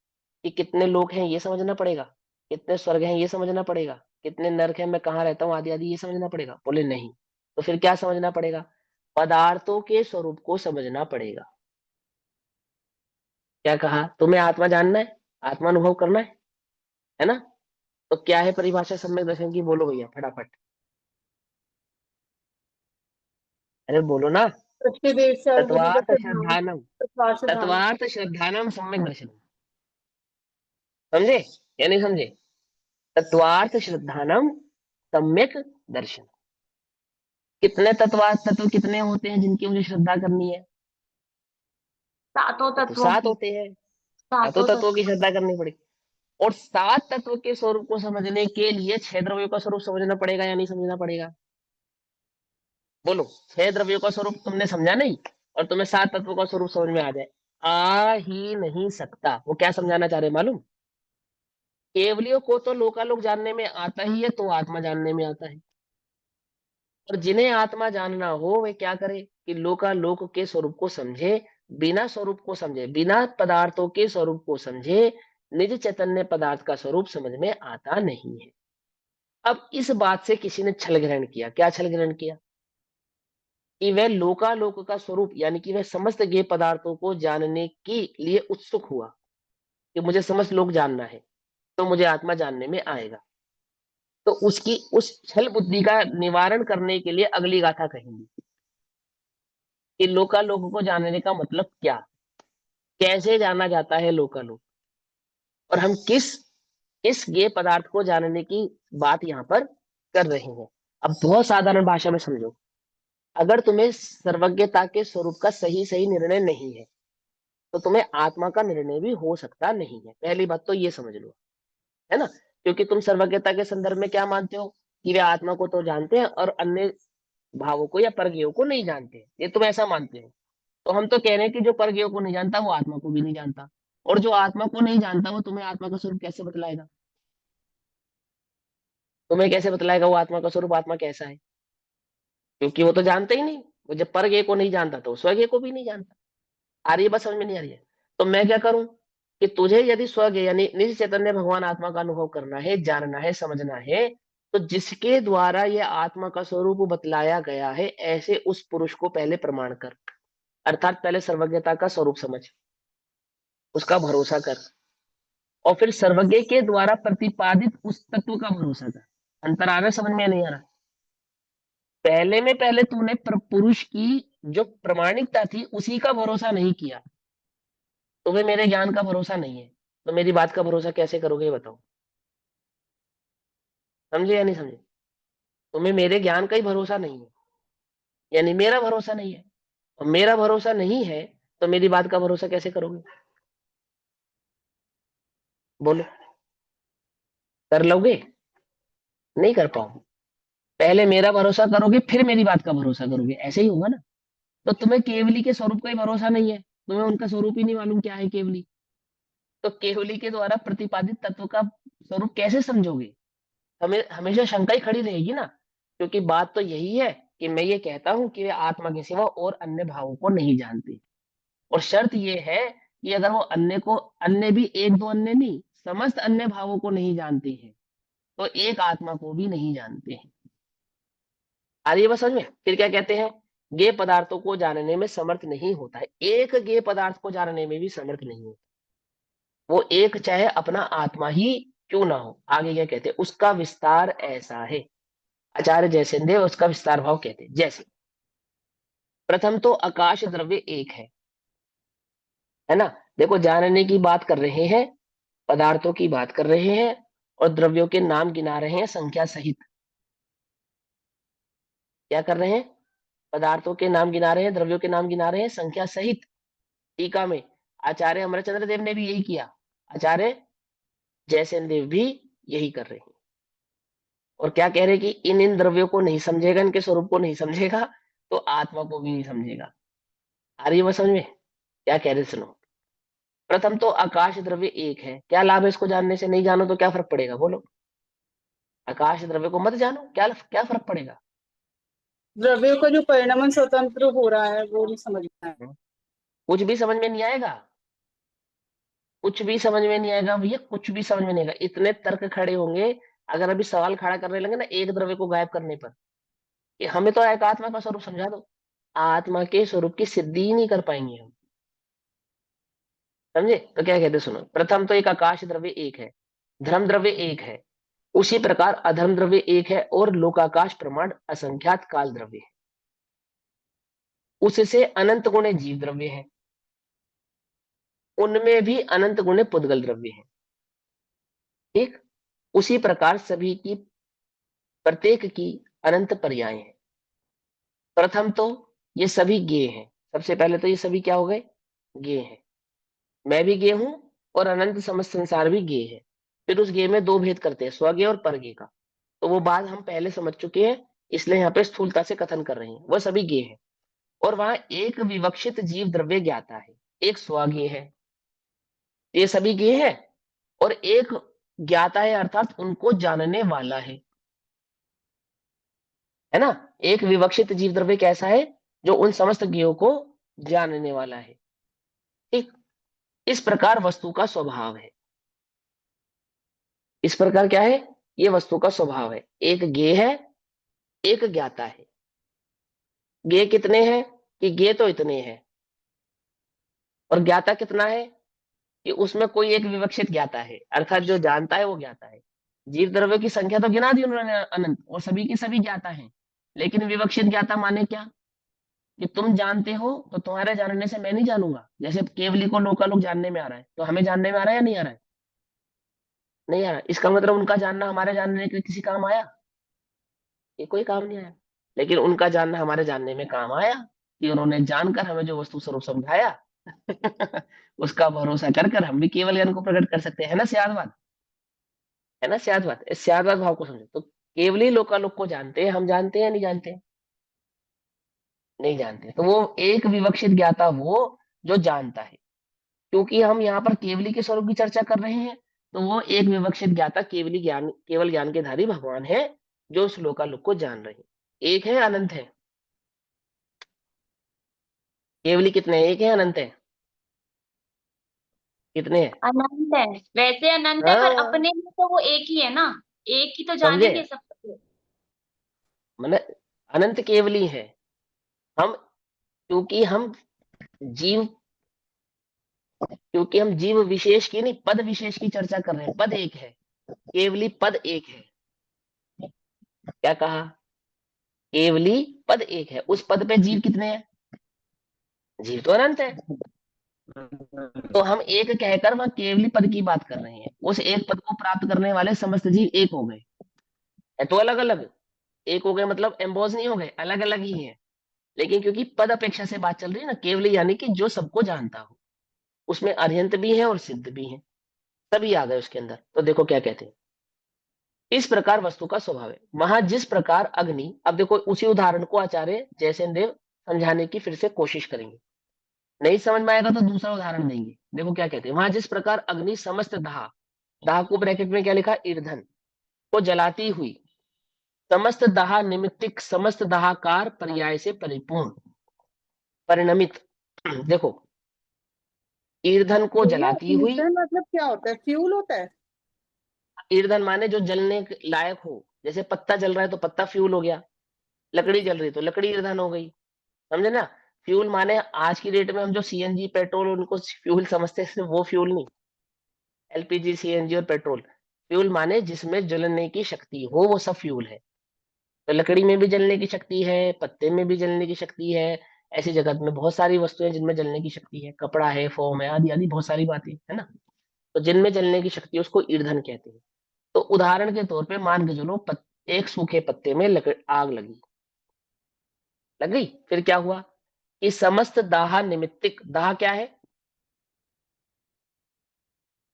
कि कितने लोक हैं ये समझना पड़ेगा, कितने स्वर्ग हैं ये समझना पड़ेगा, कितने नरक हैं, मैं कहाँ रहता हूँ, आदि आदि ये समझना पड़ेगा। बोले नहीं। तो फिर क्या समझना पड़ेगा? पदार्थों के स्वरूप को समझना पड़ेगा। क्या कहा? तुम्हें आत्मा जानना है, आत्मा अनुभव करना है ना? तो क्या है परिभाषा सम्यक दर्शन की? बोलो भैया फटाफट, अरे बोलो ना। सृष्टिदेव सर तत्वार्थ श्रद्धानम, तत्वार्थ तत्वार्थ श्रद्धानम सम्यक दर्शनम। समझे या नहीं समझे? तत्वार्थ श्रद्धानम सम्यक दर्शन। कितने तत्वार्थ तत्व कितने होते हैं जिनकी मुझे श्रद्धा करनी है? सातों तो तत्वों 7 की, होते हैं। सातों सातों तत्वों की श्रद्धा करनी पड़ेगी। और 7 तत्व के स्वरूप को समझने के लिए 6 द्रव्यों का स्वरूप समझना पड़ेगा या नहीं समझना पड़ेगा? बोलो। 6 द्रव्यों का स्वरूप तुमने समझा नहीं, और तुम्हें 7 तत्वों का स्वरूप समझ में आ जाए, आ ही नहीं सकता। वो क्या समझाना चाह रहे मालूम? केवलियों को तो लोकालोक जानने में आता ही है, तो आत्मा जानने में आता है। और जिन्हें आत्मा जानना हो वे क्या करे कि लोकालोक के स्वरूप को समझे, बिना स्वरूप को समझे, बिना पदार्थों के स्वरूप को समझे, निज चैतन्य पदार्थ का स्वरूप समझ में आता नहीं है। अब इस बात से किसी ने छल ग्रहण किया। क्या छल ग्रहण किया? कि वह लोकालोक का स्वरूप यानी कि वह समस्त ज्ञेय पदार्थों को जानने के लिए उत्सुक हुआ कि मुझे समस्त लोक जानना है, तो मुझे आत्मा जानने में आएगा। तो उसकी उस छल बुद्धि का निवारण करने के लिए अगली गाथा कहेंगे कि लोकालोक को जानने का मतलब क्या, कैसे जाना जाता है लोकालोक, और हम किस ज्ञेय पदार्थ को जानने की बात यहाँ पर कर रहे हैं। अब बहुत साधारण भाषा में समझो। अगर तुम्हें सर्वज्ञता के स्वरूप का सही सही निर्णय नहीं है, तो तुम्हें आत्मा का निर्णय भी हो सकता नहीं है। पहली बात तो ये समझ लो, है ना? क्योंकि तुम सर्वज्ञता के संदर्भ में क्या मानते हो कि वे आत्मा को तो जानते हैं और अन्य भावों को या परज्ञेयों को नहीं जानते, ये तुम ऐसा मानते हो। तो हम तो कह रहे हैं कि जो परज्ञेयों को नहीं जानता वो आत्मा को भी नहीं जानता, और जो आत्मा को नहीं जानता वो तुम्हें आत्मा का स्वरूप कैसे बतलाएगा? तुम्हें कैसे बतलाएगा वो आत्मा का स्वरूप, आत्मा कैसा है? क्योंकि वो तो जानता ही नहीं। वो जब परज्ञेय को नहीं जानता तो स्वज्ञेय को भी नहीं जानता। आ रही है बात समझ में? नहीं आ रही है? तो मैं क्या करूं कि तुझे यदि स्वज्ञेय यानी निज चैतन्य भगवान आत्मा का अनुभव करना है, जानना है, समझना है, तो जिसके द्वारा यह आत्मा का स्वरूप बतलाया गया है, ऐसे उस पुरुष को पहले प्रमाण कर। अर्थात पहले सर्वज्ञता का स्वरूप समझ, उसका भरोसा कर, और फिर सर्वज्ञ के द्वारा प्रतिपादित उस तत्व का भरोसा कर। अंतर आ रहा है समझ में या नहीं आ रहा? पहले में पहले तूने पुरुष की जो प्रमाणिकता थी उसी का भरोसा नहीं किया, तुम्हें मेरे ज्ञान का भरोसा नहीं है, तो मेरी बात का भरोसा कैसे करोगे ये बताओ? समझे या नहीं समझे? तुम्हें मेरे ज्ञान का ही भरोसा नहीं है, यानी मेरा भरोसा नहीं है, और मेरा भरोसा नहीं है तो मेरी बात का भरोसा कैसे करोगे? बोलो। कर लोगे? नहीं कर पाओगे। पहले मेरा भरोसा करोगे फिर मेरी बात का भरोसा करोगे, ऐसे ही होगा ना? तो तुम्हें केवली के स्वरूप का ही भरोसा नहीं है, तुम्हें उनका स्वरूप ही नहीं मालूम क्या है केवली, तो केवली के द्वारा प्रतिपादित तत्व का स्वरूप कैसे समझोगे? हमें हमेशा शंका ही खड़ी रहेगी ना। क्योंकि बात तो यही है कि मैं ये कहता हूं कि वे आत्मा के सिवा और अन्य भावों को नहीं जानते, और शर्त ये है कि अगर वो अन्य को, अन्य भी एक दो अन्य नहीं, समस्त अन्य भावों को नहीं जानते हैं, तो एक आत्मा को भी नहीं जानते हैं। आ रही है बस समझ में? फिर क्या कहते हैं? ज्ञेय पदार्थों को जानने में समर्थ नहीं होता है, एक ज्ञेय पदार्थ को जानने में भी समर्थ नहीं होता। वो एक चाहे अपना आत्मा ही क्यों ना हो। आगे क्या कहते हैं? उसका विस्तार ऐसा है। आचार्य जयसेनदेव उसका विस्तार भाव कहते हैं। जैसे प्रथम तो आकाश द्रव्य एक है ना? देखो, जानने की बात कर रहे हैं, पदार्थों की बात कर रहे हैं, और द्रव्यों के नाम गिना रहे हैं संख्या सहित। क्या कर रहे हैं? पदार्थों के नाम गिना रहे हैं, द्रव्यों के नाम गिना रहे हैं संख्या सहित। टीका में आचार्य अमरचंद्र देव ने भी यही किया, आचार्य जयसेन देव भी यही कर रहे हैं। और क्या कह रहे हैं कि इन इन द्रव्यों को नहीं समझेगा, इनके स्वरूप को नहीं समझेगा, तो आत्मा को भी नहीं समझेगा। आ रही है वो समझ में? क्या कह रहे सुनो। प्रथम तो आकाश द्रव्य एक है। क्या लाभ है इसको जानने से? नहीं जानो तो क्या फर्क पड़ेगा? बोलो। आकाश द्रव्य को मत जानो, क्या क्या फर्क पड़ेगा? द्रव्यों का जो परिणमन स्वतंत्र हो रहा है वो नहीं समझ में आया। कुछ भी समझ में नहीं आएगा, कुछ भी समझ में नहीं आएगा भैया, कुछ भी समझ में नहीं आएगा। इतने तर्क खड़े होंगे अगर अभी सवाल खड़ा करने लगे ना एक द्रव्य को गायब करने पर, कि हमें तो एक आत्मा का स्वरूप समझा दो। आत्मा के स्वरूप की सिद्धि ही नहीं कर पाएंगे हम। समझे? तो क्या कहते सुनो। प्रथम तो एक आकाश द्रव्य एक है, धर्म द्रव्य एक है, उसी प्रकार अधर्म द्रव्य एक है, और लोकाकाश प्रमाण असंख्यात काल द्रव्य है। उससे अनंत गुणे जीव द्रव्य है, उनमें भी अनंत गुणे पुद्गल द्रव्य है। ठीक, उसी प्रकार सभी की, प्रत्येक की अनंत पर्याय है। प्रथम तो ये सभी ज्ञेय हैं। सबसे पहले तो ये सभी क्या हो गए? ज्ञेय हैं। मैं भी ज्ञेय हूं और अनंत समस्त संसार भी ज्ञेय है। फिर उस ज्ञेय में दो भेद करते हैं, स्वज्ञेय और परज्ञेय का। तो वो बात हम पहले समझ चुके हैं, इसलिए यहाँ पे स्थूलता से कथन कर रहे हैं। वह सभी ज्ञेय है और वहां एक विवक्षित जीव द्रव्य ज्ञाता है, एक स्वज्ञेय है। ये सभी ज्ञेय है और एक ज्ञाता है, अर्थात उनको जानने वाला है ना। एक विवक्षित जीव द्रव्य कैसा है? जो उन समस्त ज्ञेयों को जानने वाला है। ठीक, इस प्रकार वस्तु का स्वभाव है। इस प्रकार क्या है? ये वस्तु का स्वभाव है। एक ज्ञेय है, एक ज्ञाता है। ज्ञेय कितने हैं? कि ज्ञेय तो इतने हैं, और ज्ञाता कितना है? कि उसमें कोई एक विवक्षित ज्ञाता है, अर्थात जो जानता है वो ज्ञाता है। जीव द्रव्य की संख्या तो गिना दी उन्होंने अनंत, और सभी की सभी ज्ञाता है। लेकिन विवक्षित ज्ञाता माने क्या? कि तुम जानते हो तो तुम्हारे जानने से मैं नहीं जानूंगा। जैसे केवली को लोग जानने में आ रहा है, तो हमें जानने में आ रहा है या नहीं आ रहा है? नहीं आ रहा। इसका मतलब उनका जानना हमारे जानने के किसी काम आया? ये कोई काम नहीं आया। लेकिन उनका जानना हमारे जानने में काम आया, कि उन्होंने जानकर हमें जो वस्तु स्वरूप समझाया उसका भरोसा कर कर हम भी केवल ज्ञान को प्रकट कर सकते हैं। है ना सियाद बात? है ना सियाद बात? इस सियाद बात भाव को समझो। तो केवली लोकालोक को जानते हैं, हम जानते हैं या नहीं जानते? नहीं जानते। तो वो एक विवक्षित ज्ञाता वो जो जानता है। क्योंकि हम यहाँ पर केवली के स्वरूप की चर्चा कर रहे हैं, तो वो एक विवक्षित ज्ञाता केवली ज्ञान, केवल ज्ञान के धारी भगवान है, जो उस लोकालोक को जान रहे हैं। एक है, अनंत है? केवली कितने हैं? एक है, अनंत है? कितने हैं? अनंत है, वैसे अनंत है, पर हाँ, अपने में तो वो एक ही है ना। एक ही तो समझे? जानेंगे सब। मतलब अनंत केवली है। हम, क्योंकि हम जीव क्योंकि हम जीव विशेष की नहीं, पद विशेष की चर्चा कर रहे हैं। पद एक है, केवली पद एक है। क्या कहा? केवली पद एक है। उस पद पे जीव कितने हैं? जीव तो अनंत है। तो हम एक कहकर वह केवली पद की बात कर रहे हैं। उस एक पद को प्राप्त करने वाले समस्त जीव एक हो गए। है तो अलग अलग। एक हो गए मतलब एम्बोज नहीं हो गए, अलग अलग ही है। लेकिन क्योंकि पद अपेक्षा से बात चल रही है ना, केवली यानी कि जो सबको जानता हो, उसमें अर्यंत भी है और सिद्ध भी है, सभी आ गए उसके अंदर। तो देखो क्या कहते हैं, इस प्रकार वस्तु का स्वभाव है। वहां जिस प्रकार अग्नि, अब देखो उसी उदाहरण को आचार्य जयसेन देव समझाने की फिर से कोशिश करेंगे। नहीं समझ में आएगा तो दूसरा उदाहरण देंगे। देखो क्या कहते हैं, वहां जिस प्रकार अग्नि समस्त दाह, दाह को ब्रैकेट में क्या लिखा? ईंधन को जलाती हुई, समस्त दाह निमित्तिक समस्त दाहकार पर्याय से परिपूर्ण, परिणमित। देखो, ईंधन को भैया जलाती हुई, ईंधन मतलब क्या होता है? फ्यूल होता है? ईंधन माने जो जलने के लायक हो। जैसे पत्ता जल रहा है तो पत्ता फ्यूल हो गया, लकड़ी जल रही है तो लकड़ी ईंधन हो गई। समझे ना? फ्यूल माने आज की डेट में हम जो सीएनजी पेट्रोल उनको फ्यूल समझते हैं, वो फ्यूल नहीं। एलपीजी, सीएनजी और पेट्रोल, फ्यूल माने जिसमें जलने की शक्ति हो, वो सब फ्यूल है। तो लकड़ी में भी जलने की शक्ति है, पत्ते में भी जलने की शक्ति है। ऐसी जगत में बहुत सारी वस्तुएं जिनमें जलने की शक्ति है, कपड़ा है, फोम है, आदि आदि बहुत सारी बातें है ना। तो जिनमें जलने की शक्ति है उसको ईंधन कहते हैं। तो उदाहरण के तौर पे मान के चलो, एक सूखे पत्ते में आग लगी, लग गई। फिर क्या हुआ कि समस्त दाह निमित्तिक, दाह क्या है?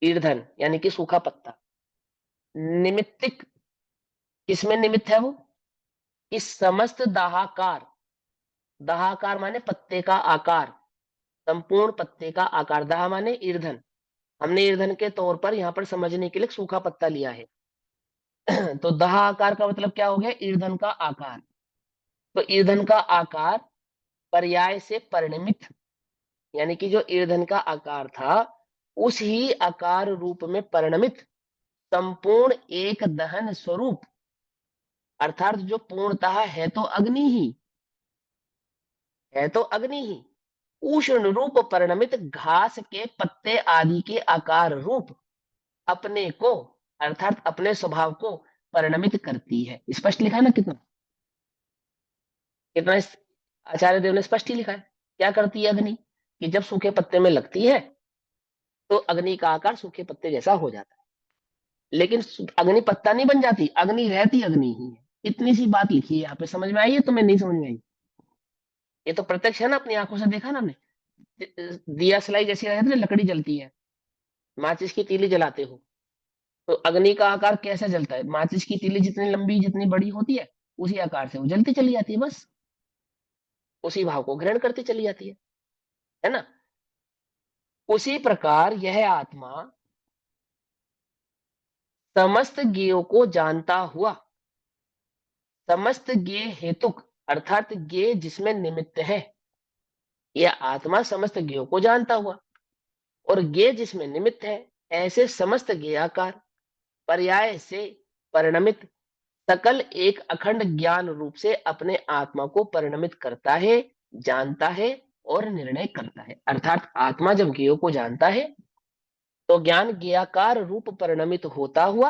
ईंधन यानी कि सूखा पत्ता। निमित्तिक, किसमें निमित्त है वो? कि समस्त दाहाकार, दाहाकार माने पत्ते का आकार, संपूर्ण पत्ते का आकार। दाह माने ईंधन। हमने ईंधन के तौर पर यहाँ पर समझने के लिए सूखा पत्ता लिया है। तो दाह आकार का मतलब क्या हो गया? ईंधन का आकार। तो ईंधन का आकार पर्याय से परिणमित, यानी कि जो ईंधन का आकार था उस ही आकार रूप में परिणमित संपूर्ण एक दहन स्वरूप, अर्थात जो पूर्णतः है तो अग्नि ही, है तो अग्नि ही, उष्ण रूप परिणमित घास के पत्ते आदि के आकार रूप अपने को, अर्थात अपने स्वभाव को परिणमित करती है। स्पष्ट लिखा है ना? कितना कितना आचार्य देव ने स्पष्ट ही लिखा है। क्या करती है अग्नि, कि जब सूखे पत्ते में लगती है तो अग्नि का आकार सूखे पत्ते जैसा हो जाता है, लेकिन अग्नि पत्ता नहीं बन जाती, अग्नि रहती अग्नि ही है। इतनी सी बात लिखी है यहाँ पे। समझ में आई है तुम्हें? नहीं समझ में आई? ये तो प्रत्यक्ष है ना, अपनी आंखों से देखा ना हमने। दिया सलाई जैसी रहती है ना, लकड़ी जलती है, माचिस की तीली जलाते हो तो अग्नि का आकार कैसा जलता है? माचिस की तीली जितनी लंबी जितनी बड़ी होती है उसी आकार से वो जलती चली जाती है, बस उसी भाव को ग्रहण करती चली जाती है ना। उसी प्रकार यह आत्मा समस्त ज्ञेयों को जानता हुआ, समस्त ज्ञेय हेतुक अर्थात ज्ञेय जिसमें निमित्त है, यह आत्मा समस्त ज्ञेयों को जानता हुआ और ज्ञेय जिसमें निमित्त है, ऐसे समस्त ज्ञेयाकार पर्याय से परिणमित सकल एक अखंड ज्ञान रूप से अपने आत्मा को परिणमित करता है, जानता है और निर्णय करता है। अर्थात आत्मा जब ज्ञेयों को जानता है तो ज्ञान ज्ञेयाकार रूप परिणमित होता हुआ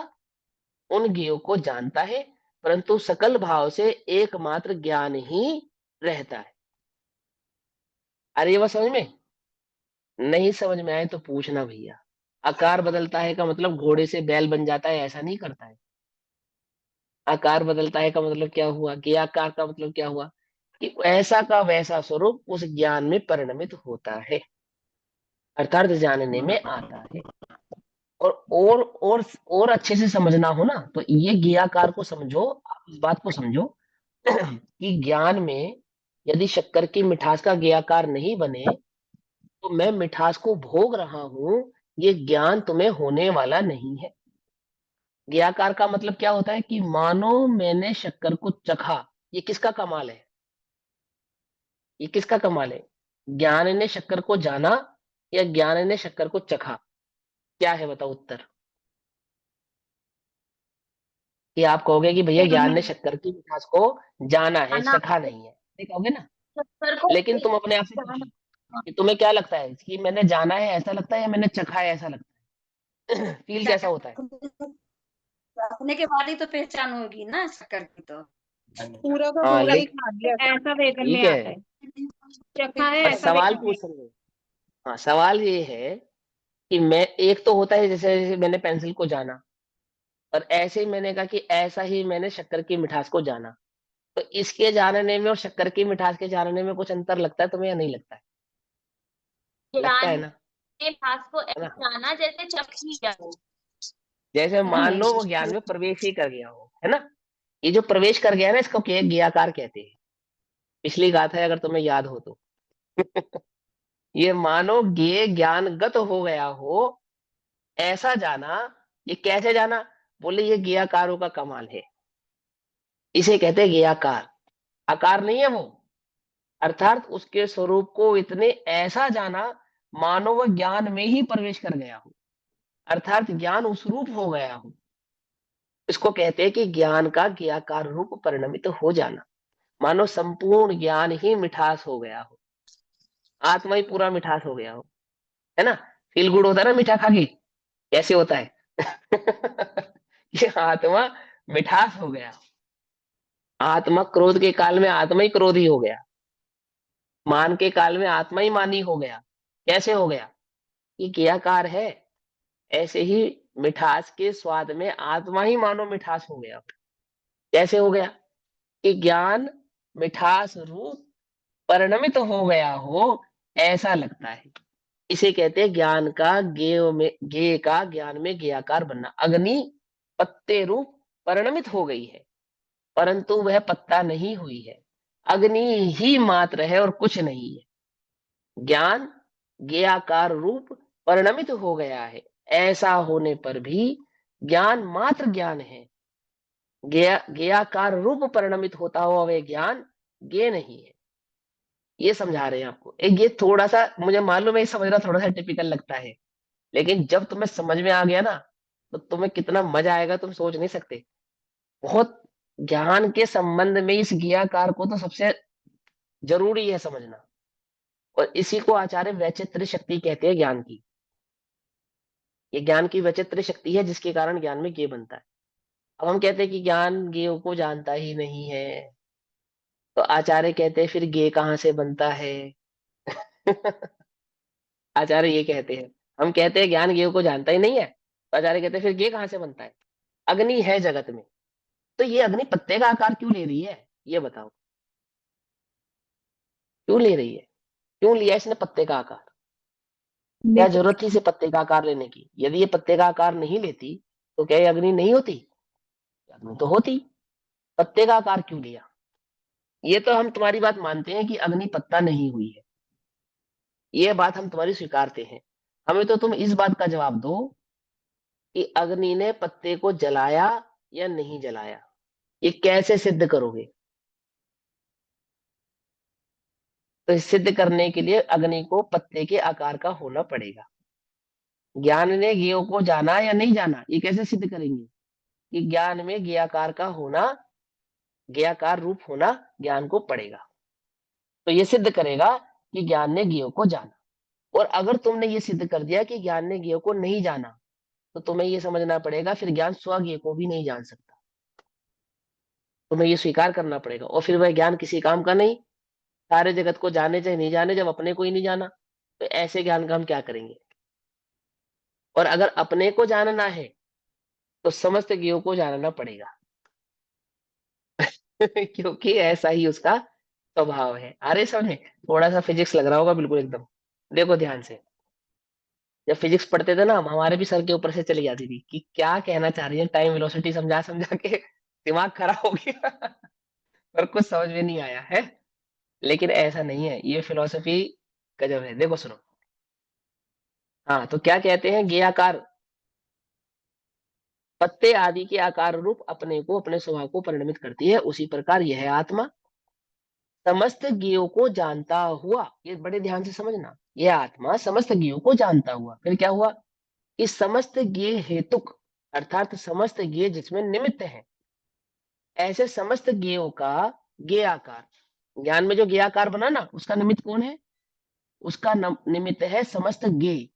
उन ज्ञेयों को जानता है, परंतु सकल भाव से एकमात्र ज्ञान ही रहता है। अरे ये बात समझ में? नहीं समझ में आए तो पूछना भैया। आकार बदलता है का मतलब घोड़े से बैल बन जाता है, ऐसा नहीं करता है। आकार बदलता है का मतलब क्या हुआ, कि आकार का मतलब क्या हुआ, कि ऐसा का वैसा स्वरूप उस ज्ञान में परिणमित होता है, अर्थात जानने में आता है। और अच्छे से समझना हो ना तो ये ज्ञाकार को समझो, आप इस बात को समझो कि ज्ञान में यदि शक्कर की मिठास का ज्ञाकार नहीं बने तो मैं मिठास को भोग रहा हूं, ये ज्ञान तुम्हें होने वाला नहीं है। ज्ञाकार का मतलब क्या होता है, कि मानो मैंने शक्कर को चखा। ये किसका कमाल है? ये किसका कमाल है? ज्ञान ने शक्कर को जाना या ज्ञान ने शक्कर को चखा? क्या है बताओ उत्तर? कि आप कहोगे कि भैया ज्ञान ने शक्कर की मिठास को जाना है, जाना चखा नहीं है, ये कहोगे ना। शक्कर को लेकिन तुम अपने आप से जाना। पूछो कि तुम्हें क्या लगता है, कि मैंने जाना है ऐसा लगता है या मैंने चखा है ऐसा लगता है? फील कैसा होता है? अपने के बाद ही तो पहचान होगी ना शक्कर की तो। पूरा का हाँ पूरा ही लेकिन खा लिया। ऐसा वेदन ठीक में है, आता है, चखा है पर ऐसा सवाल वेदन में। पूछ सकते हो। हाँ सवाल ये है कि मैं, एक तो होता है जैसे जैसे मैंने पेंसिल को जाना, और ऐसे ही मैंने कहा कि ऐसा ही मैंने शक्कर की मिठास को जाना, तो इसके जानने में और शक्कर की मिठास के जानने में कुछ अंतर लगता है तुम्हें या नहीं लगता है? लगता ज्ञान है ना, ने भास को है ना। जाना जैसे चख लिया हो। जैसे मान लो वो ज्ञान में प्रवेश ही कर गया हो, है ना। ये जो प्रवेश कर गया है ना, इसको ज्ञाकार कहते हैं। पिछली गाथा है अगर तुम्हें याद हो तो। ये मानो ज्ञेय ज्ञानगत हो गया हो, ऐसा जाना। ये कैसे जाना? बोले ये ज्ञाकारों का कमाल है, इसे कहते हैं ज्ञाकार। आकार नहीं है वो, अर्थात उसके स्वरूप को इतने ऐसा जाना मानो वह ज्ञान में ही प्रवेश कर गया हो, अर्थात ज्ञान उस रूप हो गया हो। इसको कहते हैं कि ज्ञान का ज्ञाकार रूप परिणमित हो जाना, मानो संपूर्ण ज्ञान ही मिठास हो गया हो, आत्मा ही पूरा मिठास हो गया हो, है ना। फील गुड होता है ना मीठा खा के, कैसे होता है? ये आत्मा मिठास हो गया, आत्मा क्रोध के काल में आत्मा ही क्रोधी हो गया, मान के काल में आत्मा ही मानी हो गया। कैसे हो गया? ये क्रियाकार है। ऐसे ही मिठास के स्वाद में आत्मा ही मानो मिठास हो गया। कैसे हो गया? कि ज्ञान मिठास रूप परिणमित हो गया हो, ऐसा लगता है। इसे कहते हैं ज्ञान का ज्ञेय में, ज्ञेय का ज्ञान में ज्ञेयाकार बनना। अग्नि पत्ते रूप परिणमित हो गई है, परंतु वह पत्ता नहीं हुई है, अग्नि ही मात्र है और कुछ नहीं है। ज्ञान ज्ञेयाकार रूप परिणमित हो गया है, ऐसा होने पर भी ज्ञान मात्र ज्ञान है। ज्ञेयाकार रूप परिणमित होता हुआ वह ज्ञान ज्ञेय नहीं है। ये समझा रहे हैं आपको। ये थोड़ा सा मुझे मालूम है, ये समझना थोड़ा सा टिपिकल लगता है, लेकिन जब तुम्हें समझ में आ गया ना तो तुम्हें कितना मजा आएगा तुम सोच नहीं सकते। बहुत ज्ञान के संबंध में इस ज्ञेयाकार को तो सबसे जरूरी है समझना, और इसी को आचार्य वैचित्र्य शक्ति कहते हैं ज्ञान की। ये ज्ञान की वैचित्र्य शक्ति है जिसके कारण ज्ञान में ज्ञेय बनता है। अब हम कहते हैं कि ज्ञान ज्ञेय को जानता ही नहीं है, तो आचार्य कहते हैं फिर गे कहाँ से बनता है? आचार्य ये कहते हैं, हम कहते हैं ज्ञान गेय को जानता ही नहीं है, तो आचार्य कहते हैं फिर गे कहाँ से बनता है? अग्नि है जगत में, तो ये अग्नि पत्ते का आकार क्यों ले रही है, ये बताओ, क्यों ले रही है? क्यों लिया इसने पत्ते का आकार? क्या जरूरत थी इसे पत्ते का आकार लेने की? यदि ये पत्ते का आकार नहीं लेती तो क्या ये अग्नि नहीं होती? अग्नि तो होती। पत्ते का आकार क्यों लिया? ये तो हम तुम्हारी बात मानते हैं कि अग्नि पत्ता नहीं हुई है, ये बात हम तुम्हारी स्वीकारते हैं। हमें तो तुम इस बात का जवाब दो कि अग्नि ने पत्ते को जलाया या नहीं जलाया, ये कैसे सिद्ध करोगे? तो इस सिद्ध करने के लिए अग्नि को पत्ते के आकार का होना पड़ेगा। ज्ञान ने ज्ञेय को जाना या नहीं जाना, ये कैसे सिद्ध करेंगे कि ज्ञान में ज्ञेयाकार का होना, ज्ञेयाकार रूप होना ज्ञान को पड़ेगा? तो ये सिद्ध करेगा कि ज्ञान ने ज्ञेय को जाना। और अगर तुमने ये सिद्ध कर दिया कि ज्ञान ने ज्ञेय को नहीं जाना, तो तुम्हें ये समझना पड़ेगा फिर ज्ञान स्वज्ञेय को भी नहीं जान सकता। तुम्हें ये स्वीकार करना पड़ेगा, और फिर वह ज्ञान किसी काम का नहीं। सारे जगत को जाने चाहे नहीं जाने, जब अपने को ही नहीं जाना, तो ऐसे ज्ञान का हम क्या करेंगे? और अगर अपने को जानना है तो समस्त ज्ञेयों को जानना पड़ेगा। क्योंकि ऐसा ही उसका स्वभाव है। अरे समझे, थोड़ा सा फिजिक्स लग रहा होगा बिल्कुल एकदम। देखो ध्यान से, जब फिजिक्स पढ़ते थे ना हम, हमारे भी सर के ऊपर से चली जाती थी कि क्या कहना चाह रही है, टाइम वेलोसिटी समझा समझा के दिमाग खराब हो गया। पर कुछ समझ में नहीं आया है। लेकिन ऐसा नहीं है, ये फिलोसफी गजब है। देखो सुनो, हाँ तो क्या कहते हैं, गे आकार पत्ते आदि के आकार रूप अपने को, अपने स्वभाव को परिणमित करती है, उसी प्रकार यह आत्मा समस्त ज्ञेयों को जानता हुआ, ये बड़े ध्यान से समझना, यह आत्मा समस्त ज्ञेयों को जानता हुआ, फिर क्या हुआ कि समस्त ज्ञेय हेतुक, अर्थात समस्त ज्ञेय जिसमें निमित्त है, ऐसे समस्त ज्ञेयों का ज्ञेय आकार, ज्ञान में जो ज्ञेय आकार बना ना, उसका निमित्त कौन है? उसका निमित्त है समस्त ज्ञेय।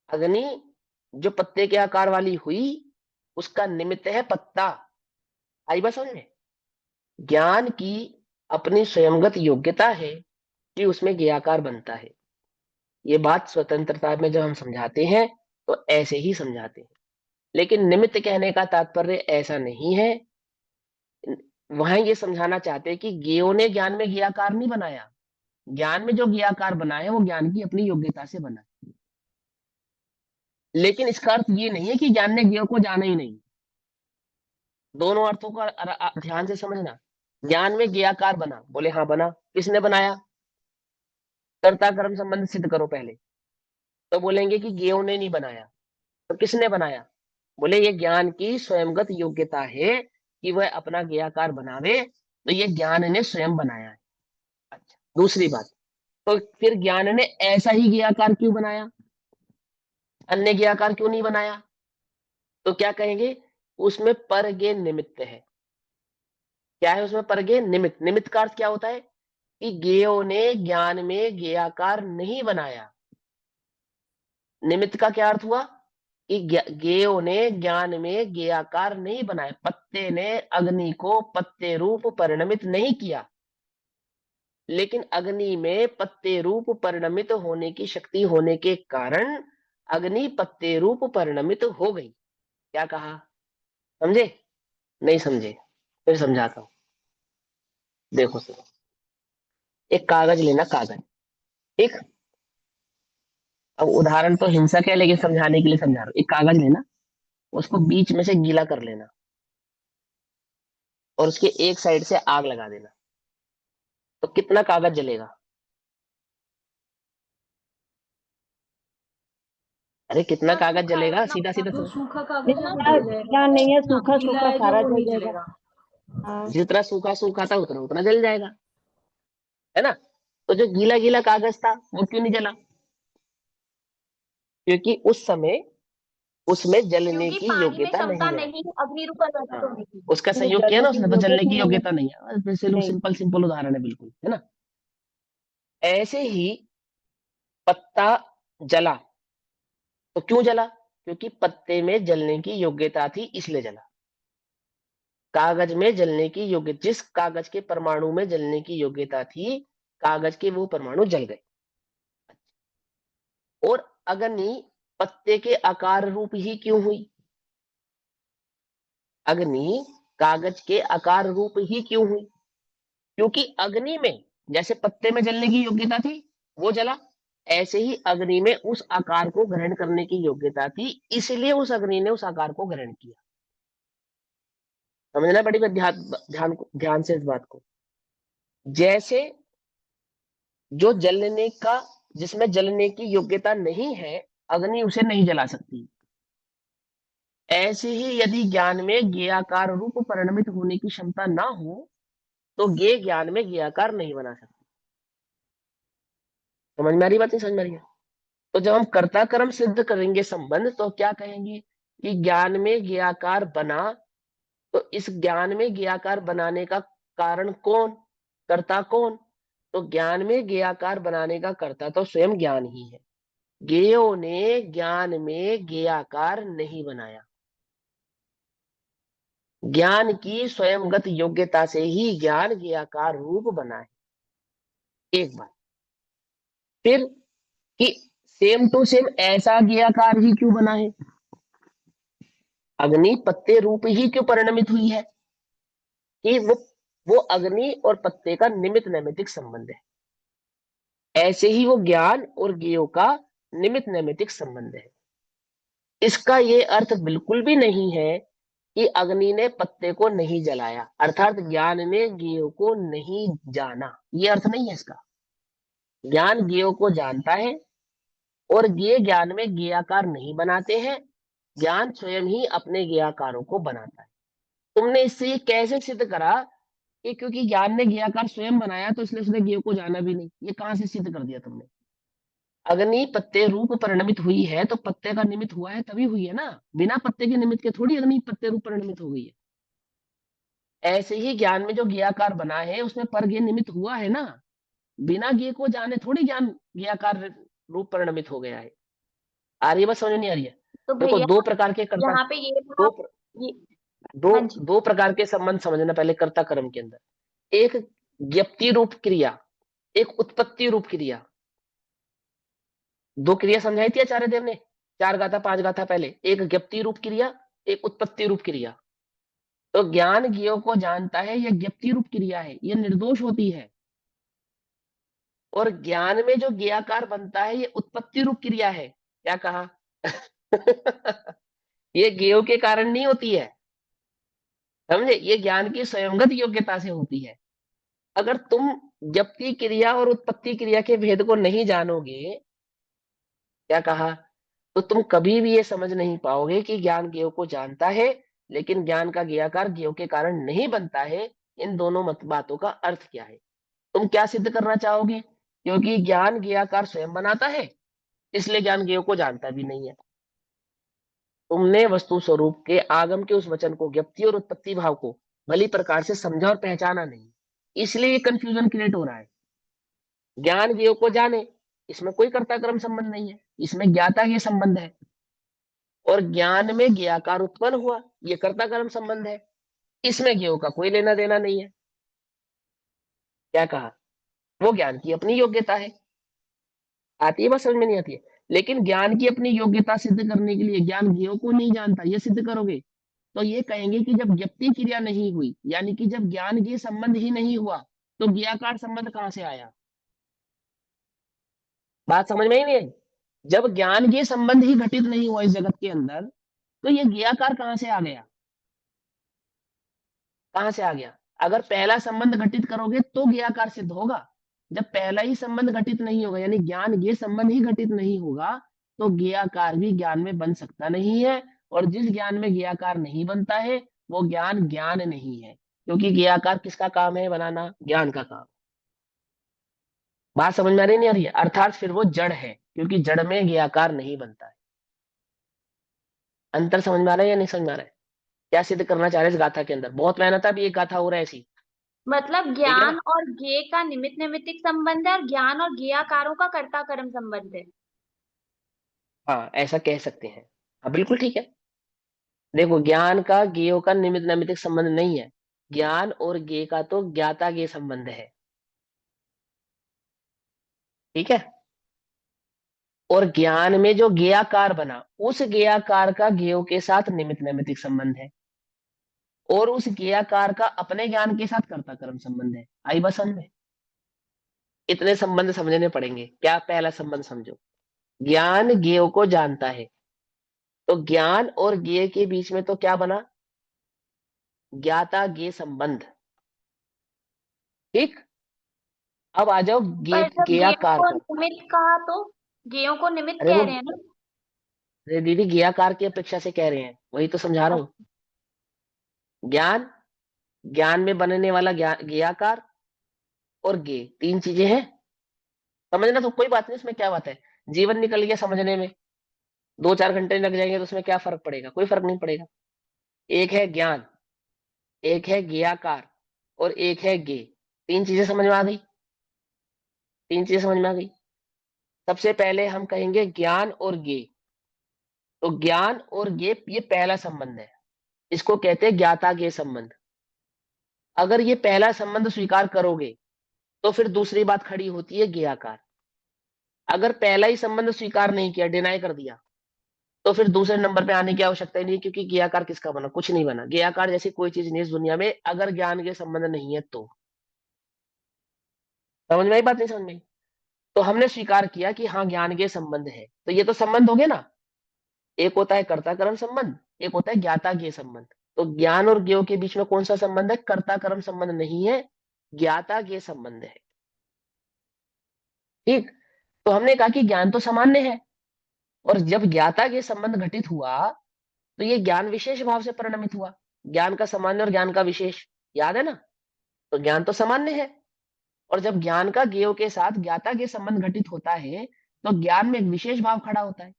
अग्नि जो पत्ते के आकार वाली हुई, उसका निमित्त है पत्ता। आई बात समझ में? ज्ञान की अपनी स्वयंगत योग्यता है कि उसमें ज्ञेयाकार बनता है। ये बात स्वतंत्रता में जब हम समझाते हैं तो ऐसे ही समझाते हैं। लेकिन निमित्त कहने का तात्पर्य ऐसा नहीं है। वहां ये समझाना चाहते हैं कि ज्ञेयों ने ज्ञान में ज्ञेयाकार नहीं बनाया, ज्ञान में जो ज्ञेयाकार बना है वो ज्ञान की अपनी योग्यता से बना। लेकिन इसका अर्थ ये नहीं है कि ज्ञान ने ज्ञेय को जाना ही नहीं। दोनों अर्थों को ध्यान से समझना। ज्ञान में ज्ञेयाकार बना, बोले हाँ बना। किसने बनाया? कर्ता कर्म संबंध सिद्ध करो पहले, तो बोलेंगे कि ज्ञेयों ने नहीं बनाया। तो किसने बनाया? बोले ये ज्ञान की स्वयंगत योग्यता है कि वह अपना ज्ञेयाकार बनावे, तो ये ज्ञान ने स्वयं बनाया है। अच्छा, दूसरी बात, तो फिर ज्ञान ने ऐसा ही ज्ञेयाकार क्यों बनाया, अन्य ज्ञेयाकार क्यों नहीं बनाया? तो क्या कहेंगे, उसमें परज्ञेय निमित्त है। क्या है उसमें परज्ञेय निमित्त? निमित्त का अर्थ क्या होता है कि ज्ञेयों ने ज्ञान में ज्ञेयाकार नहीं बनाया। निमित्त का क्या अर्थ हुआ कि ज्ञेयों ने ज्ञान में ज्ञेयाकार नहीं बनाया। पत्ते ने अग्नि को पत्ते रूप परिणमित नहीं किया, लेकिन अग्नि में पत्ते रूप परिणमित होने की शक्ति होने के कारण अग्नि पत्ते रूप परिणमित हो गई। क्या कहा, समझे? नहीं समझे? फिर समझाता हूं। देखो सुनो, एक कागज लेना, कागज, ठीक। अब उदाहरण तो हिंसक है, लेकिन समझाने के लिए समझा रहा हूं। एक कागज लेना, उसको बीच में से गीला कर लेना और उसके एक साइड से आग लगा देना, तो कितना कागज जलेगा? अरे कितना कागज जलेगा, सीधा सीधा जो समझ। सूखा कागज है वो जितना जल जाएगा, गीला नहीं है, हाँ, सूखा गीला सूखा है जो सारा वो जल नहीं जाएगा। जलेगा। हाँ, जितना सूखा सूखा था उतना उतना जल जाएगा, है ना? तो जो गीला गीला कागज था वो क्यों नहीं जला? क्योंकि उस समय उसमें जलने क्योंकि की पानी में योग्यता क्षमता नहीं है। नहीं है अग्नि रूप प्रज्वलित हाँ, होने की। उसका नहीं संयोग किया जलने ना की उसने, तो जलने जरूरत की नहीं है। योग्यता नहीं है। वैसे नहीं, सिंपल सिंपल उदाहरण है बिल्कुल, है ना? ऐसे ही पत्ता जला, तो क्यों जला? क्योंकि पत्ते में जलने की योग्यता थी, इसलिए जला। कागज में जलने की योग्य, जिस कागज के परमाणु में जलने की योग्यता थी, कागज के वो परमाणु जल गए। और अग्नि पत्ते के आकार रूप ही क्यों हुई? अग्नि कागज के आकार रूप ही क्यों हुई? क्योंकि अग्नि में जैसे पत्ते में जलने की योग्यता थी, वो जला, ऐसे ही अग्नि में उस आकार को ग्रहण करने की योग्यता थी, इसलिए उस अग्नि ने उस आकार को ग्रहण किया। समझना पड़ेगा ध्यान ध्यान ध्यान से इस बात को। जैसे जो जलने का, जिसमें जलने की योग्यता नहीं है, अग्नि उसे नहीं जला सकती, ऐसे ही यदि ज्ञान में ज्ञेयाकार रूप परिणमित होने की क्षमता ना हो तो ज्ञेय ज्ञान में ज्ञेयाकार नहीं बना सकती। समझ में आ रही बात? नहीं समझ में आ रही है? तो जब हम कर्ता कर्म सिद्ध करेंगे संबंध, तो क्या कहेंगे कि ज्ञान में ज्ञेयाकार बना, तो इस ज्ञान में ज्ञेयाकार बनाने का कारण कौन, कर्ता कौन? तो ज्ञान में ज्ञेयाकार बनाने का कर्ता तो स्वयं ज्ञान ही है। ज्ञेयों ने ज्ञान में ज्ञेयाकार नहीं बनाया, ज्ञान की स्वयंगत योग्यता से ही ज्ञान ज्ञेयाकार रूप बना है। एक बात। फिर कि सेम टू सेम ऐसा ज्ञेयाकार ही क्यों बना है? अग्नि पत्ते रूप ही क्यों परिणमित हुई है? कि वो अग्नि और पत्ते का निमित्त नैमित्तिक संबंध है, ऐसे ही वो ज्ञान और ज्ञेयों का निमित्त नैमित्तिक संबंध है। इसका ये अर्थ बिल्कुल भी नहीं है कि अग्नि ने पत्ते को नहीं जलाया, अर्थात ज्ञान ने ज्ञेयों को नहीं जाना, ये अर्थ नहीं है इसका। ज्ञान ज्ञेयों को जानता है और ज्ञेय ज्ञान में ज्ञेयाकार नहीं बनाते हैं, ज्ञान स्वयं ही अपने ज्ञेयाकारों को बनाता है। तुमने इससे ये कैसे सिद्ध करा कि क्योंकि ज्ञान ने ज्ञेयाकार स्वयं बनाया तो इसलिए उसने ज्ञेय को जाना भी नहीं? ये कहां से सिद्ध कर दिया तुमने? अग्नि पत्ते रूप परिणमित हुई है तो पत्ते का निमित्त हुआ है तभी हुई है ना, बिना पत्ते के निमित्त के थोड़ी अग्नि पत्ते रूप परिणमित हो गई है। ऐसे ही ज्ञान में जो ज्ञेयाकार बना है उसमें पर ज्ञेय निमित्त हुआ है ना, बिना ज्ञेय को जाने थोड़ी ज्ञान ज्ञेयाकार रूप परिणमित हो गया है। आ रही है बात? समझ नहीं आ रही है? तो देखो भैया दो प्रकार के कर्ता, यहाँ पे ये दो ये दो हाँ जी दो प्रकार के संबंध समझना पहले कर्ता कर्म के अंदर। एक ज्ञप्ति रूप क्रिया, एक उत्पत्ति रूप क्रिया। दो क्रिया समझाई थी आचार्य देव ने 4 गाथा 5 गाथा पहले, एक ज्ञप्ति रूप क्रिया, एक उत्पत्ति रूप क्रिया। तो ज्ञान ज्ञेयों को जानता है, यह ज्ञप्ति रूप क्रिया है, यह निर्दोष होती है। और ज्ञान में जो ज्ञेयाकार बनता है ये उत्पत्ति रूप क्रिया है। क्या कहा? ये ज्ञेयों के कारण नहीं होती है, समझे? ये ज्ञान की स्वयंगत योग्यता से होती है। अगर तुम ज्ञप्ति क्रिया और उत्पत्ति क्रिया के भेद को नहीं जानोगे, क्या कहा, तो तुम कभी भी ये समझ नहीं पाओगे कि ज्ञान ज्ञेयों को जानता है लेकिन ज्ञान का ज्ञेयाकार ज्ञेयों के कारण नहीं बनता है। इन दोनों मत बातों का अर्थ क्या है? तुम क्या सिद्ध करना चाहोगे? क्योंकि ज्ञान ज्ञेयाकार स्वयं बनाता है इसलिए ज्ञान ज्ञेयों को जानता भी नहीं है। तुमने वस्तु स्वरूप के आगम के उस वचन को, ज्ञप्ति और उत्पत्ति भाव को भली प्रकार से समझा और पहचाना नहीं, इसलिए ये कंफ्यूजन क्रिएट हो रहा है। ज्ञान ज्ञेयों को जाने, इसमें कोई कर्ता कर्म संबंध नहीं है, इसमें ज्ञाता ये संबंध है। और ज्ञान में ज्ञेयाकार उत्पन्न हुआ, ये कर्ता कर्म संबंध है, इसमें ज्ञेयों का कोई लेना देना नहीं है। क्या कहा? वो ज्ञान की अपनी योग्यता है। आती है बात? समझ में नहीं आती है? लेकिन ज्ञान की अपनी योग्यता सिद्ध करने के लिए ज्ञान ज्ञेयों को नहीं जानता, ये सिद्ध करोगे तो ये कहेंगे कि जब ज्ञप्ति क्रिया नहीं हुई, यानी कि जब ज्ञान ज्ञेय संबंध ही नहीं हुआ, तो ज्ञेयाकार संबंध कहां से आया? बात समझ में ही नहीं आई। जब ज्ञान ज्ञेय संबंध ही घटित नहीं हुआ इस जगत के अंदर, तो ये ज्ञेयाकार कहां से आ गया? कहां से आ गया? अगर पहला संबंध घटित करोगे तो ज्ञेयाकार सिद्ध होगा। जब पहला ही संबंध घटित नहीं होगा, यानी ज्ञान ज्ञेय संबंध ही घटित नहीं होगा, तो ज्ञेयाकार भी ज्ञान में बन सकता नहीं है। और जिस ज्ञान में ज्ञेयाकार नहीं बनता है वो ज्ञान ज्ञान नहीं है, क्योंकि ज्ञेयाकार किसका काम है बनाना? ज्ञान का काम। बात समझ में आ रही नहीं आ रही है? अर्थात फिर वो जड़ है, क्योंकि जड़ में ज्ञेयाकार नहीं बनता है। अंतर समझ में आ रहा है या नहीं समझ में आ रहा है? क्या सिद्ध करना चाह रहे हैं इस गाथा के अंदर? बहुत मेहनत है, अभी एक गाथा हो रहा है ऐसी, मतलब ठीक है ना? ज्ञान और ज्ञेय का निमित्त नैमित्तिक संबंध है और ज्ञान और ज्ञेयाकारों का कर्ता कर्म संबंध है। हाँ ऐसा कह सकते हैं। हाँ बिल्कुल ठीक है। देखो, ज्ञान का ज्ञेयों का निमित्त नैमित्तिक संबंध नहीं है। ज्ञान और ज्ञेय का तो ज्ञाता ज्ञेय संबंध है, ठीक है। और ज्ञान में जो ज्ञेयाकार बना, उस ज्ञेयाकार का ज्ञेयों के साथ निमित्त नैमित्तिक संबंध है, और उस ज्ञेयाकार का अपने ज्ञान के साथ कर्ता कर्म संबंध है। आई बस समझ में? इतने संबंध समझने पड़ेंगे। क्या? पहला संबंध समझो, ज्ञान ज्ञेय को जानता है, तो ज्ञान और ज्ञेय के बीच में तो क्या बना? ज्ञाता ज्ञेय संबंध, ठीक। अब आ जाओ पर जब गेयों ज्ञेयाकार को पर। निमित्त कहा तो गेयों को निमित्त अरे कह वो, रहे हैं ना। अरे दीदी, ज्ञेयाकार की अपेक्षा से कह रहे हैं, वही तो समझा रहा हूं। ज्ञान, ज्ञान में बनने वाला ज्ञेयाकार और ज्ञेय, तीन चीजें हैं। समझना तो कोई बात नहीं, इसमें क्या बात है। जीवन निकल गया समझने में, 2-4 घंटे लग जाएंगे तो उसमें क्या फर्क पड़ेगा? कोई फर्क नहीं पड़ेगा। एक है ज्ञान, एक है ज्ञेयाकार, और एक है ज्ञेय। तीन चीजें समझ में आ गई? तीन चीजें समझ में आ गई। सबसे पहले हम कहेंगे ज्ञान और ज्ञेय। तो ज्ञान और ज्ञेय ये पहला संबंध है, इसको कहते हैं ज्ञाता ज्ञेय संबंध। अगर ये पहला संबंध स्वीकार करोगे तो फिर दूसरी बात खड़ी होती है ज्ञेयाकार। अगर पहला ही संबंध स्वीकार नहीं किया, डिनाई कर दिया, तो फिर दूसरे नंबर पे आने की आवश्यकता ही नहीं, क्योंकि ज्ञेयाकार किसका बना? कुछ नहीं बना। ज्ञेयाकार जैसी कोई चीज नहीं है इस दुनिया में, अगर ज्ञान के संबंध नहीं है तो। समझ में आई बात? नहीं समझ में आई? तो हमने स्वीकार किया कि हाँ, ज्ञान के संबंध है, तो ये तो संबंध हो गया ना। एक होता है कर्ता कर्म संबंध, एक होता है ज्ञाता ज्ञेय संबंध। तो ज्ञान और ज्ञेय के बीच में कौन सा संबंध है? कर्ता कर्म संबंध नहीं है, ज्ञाता ज्ञेय संबंध है, ठीक। तो हमने कहा कि ज्ञान तो सामान्य है, और जब ज्ञाता ज्ञेय संबंध घटित हुआ तो ये ज्ञान विशेष भाव से परिणमित हुआ। ज्ञान का सामान्य और ज्ञान का विशेष, याद है ना? तो ज्ञान तो सामान्य है, और जब ज्ञान का ज्ञेय के साथ ज्ञाता ज्ञेय संबंध घटित होता है तो ज्ञान में एक विशेष भाव खड़ा होता है।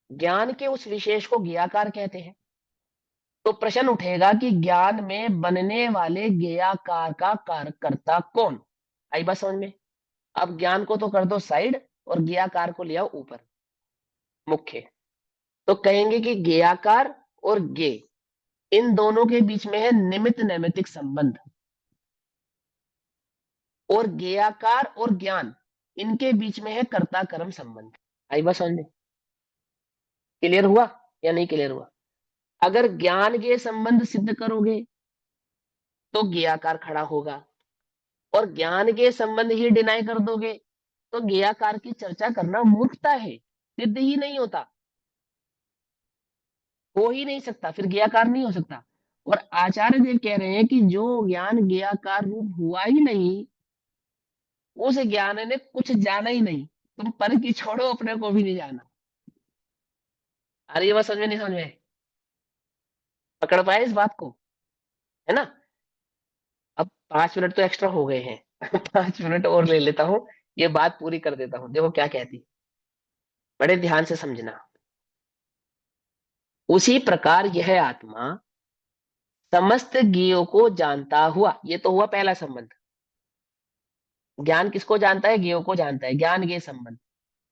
ज्ञान के उस विशेष को ज्ञेयाकार कहते हैं। तो प्रश्न उठेगा कि ज्ञान में बनने वाले ज्ञेयाकार का कारकर्ता कौन? आई बात समझ में? अब ज्ञान को तो कर दो साइड, और ज्ञेयाकार को ले आओ ऊपर, मुख्य। तो कहेंगे कि ज्ञेयाकार और ज्ञेय, इन दोनों के बीच में है निमित्त नैमित्तिक संबंध। और ज्ञेयाकार और ज्ञान, इनके बीच में है कर्ता कर्म संबंध। आई बात समझ में? क्लियर हुआ या नहीं क्लियर हुआ? अगर ज्ञान के संबंध सिद्ध करोगे तो ज्ञेयाकार खड़ा होगा, और ज्ञान के संबंध ही डिनाई कर दोगे तो ज्ञेयाकार की चर्चा करना मूर्खता है, सिद्ध ही नहीं होता, हो ही नहीं सकता, फिर ज्ञेयाकार नहीं हो सकता। और आचार्य देव कह रहे हैं कि जो ज्ञान ज्ञेयाकार रूप हुआ ही नहीं, उस ज्ञान ने कुछ जाना ही नहीं। तुम पर की छोड़ो, अपने को भी नहीं जाना। अरे ये बात समझ में नहीं समझ में? पकड़ पाए इस बात को, है ना? अब 5 मिनट तो एक्स्ट्रा हो गए हैं 5 मिनट और ले लेता हूँ, ये बात पूरी कर देता हूँ। देखो क्या कहती, बड़े ध्यान से समझना। उसी प्रकार यह आत्मा समस्त ज्ञेयों को जानता हुआ, ये तो हुआ पहला संबंध। ज्ञान किसको जानता है? ज्ञेयों को जानता है, ज्ञान ज्ञेय संबंध।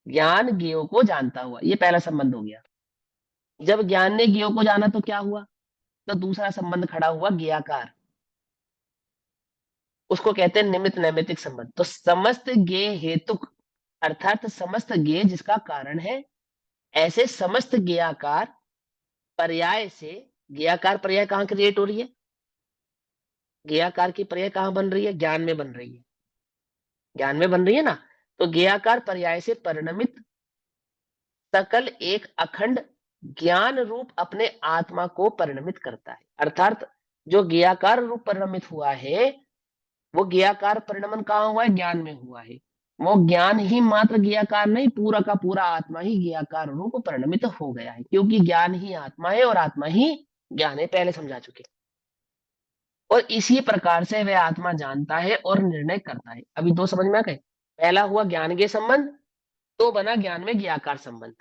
ज्ञान ज्ञेयों को जानता हुआ, ये पहला संबंध हो गया। जब ज्ञान ने ज्ञेयों को जाना तो क्या हुआ? तो दूसरा संबंध खड़ा हुआ, ज्ञेयाकार। उसको कहते हैं निमित्त नैमित्तिक संबंध। तो समस्त ज्ञेय हेतुक, अर्थात समस्त ज्ञेय जिसका कारण है, ऐसे समस्त ज्ञेयाकार पर्याय से, ज्ञेयाकार पर्याय कहाँ क्रिएट हो रही है? ज्ञेयाकार की पर्याय कहाँ बन रही है? ज्ञान में बन रही है, ज्ञान में बन रही है ना। तो ज्ञेयाकार पर्याय से परिणमित सकल एक अखंड ज्ञान रूप अपने आत्मा को परिणमित करता है। अर्थात जो ज्ञेयाकार रूप परिणमित हुआ है, वो ज्ञेयाकार परिणमन कहाँ हुआ है? ज्ञान में हुआ है। वो ज्ञान ही मात्र ज्ञेयाकार नहीं, पूरा का पूरा आत्मा ही ज्ञेयाकार रूप परिणमित हो गया है, क्योंकि ज्ञान ही आत्मा है और आत्मा ही ज्ञान है, पहले समझा चुके। और इसी प्रकार से वह आत्मा जानता है और निर्णय करता है। अभी दो समझ में आ गए? पहला हुआ ज्ञान के संबंध, तो बना ज्ञान में ज्ञेयाकार संबंध।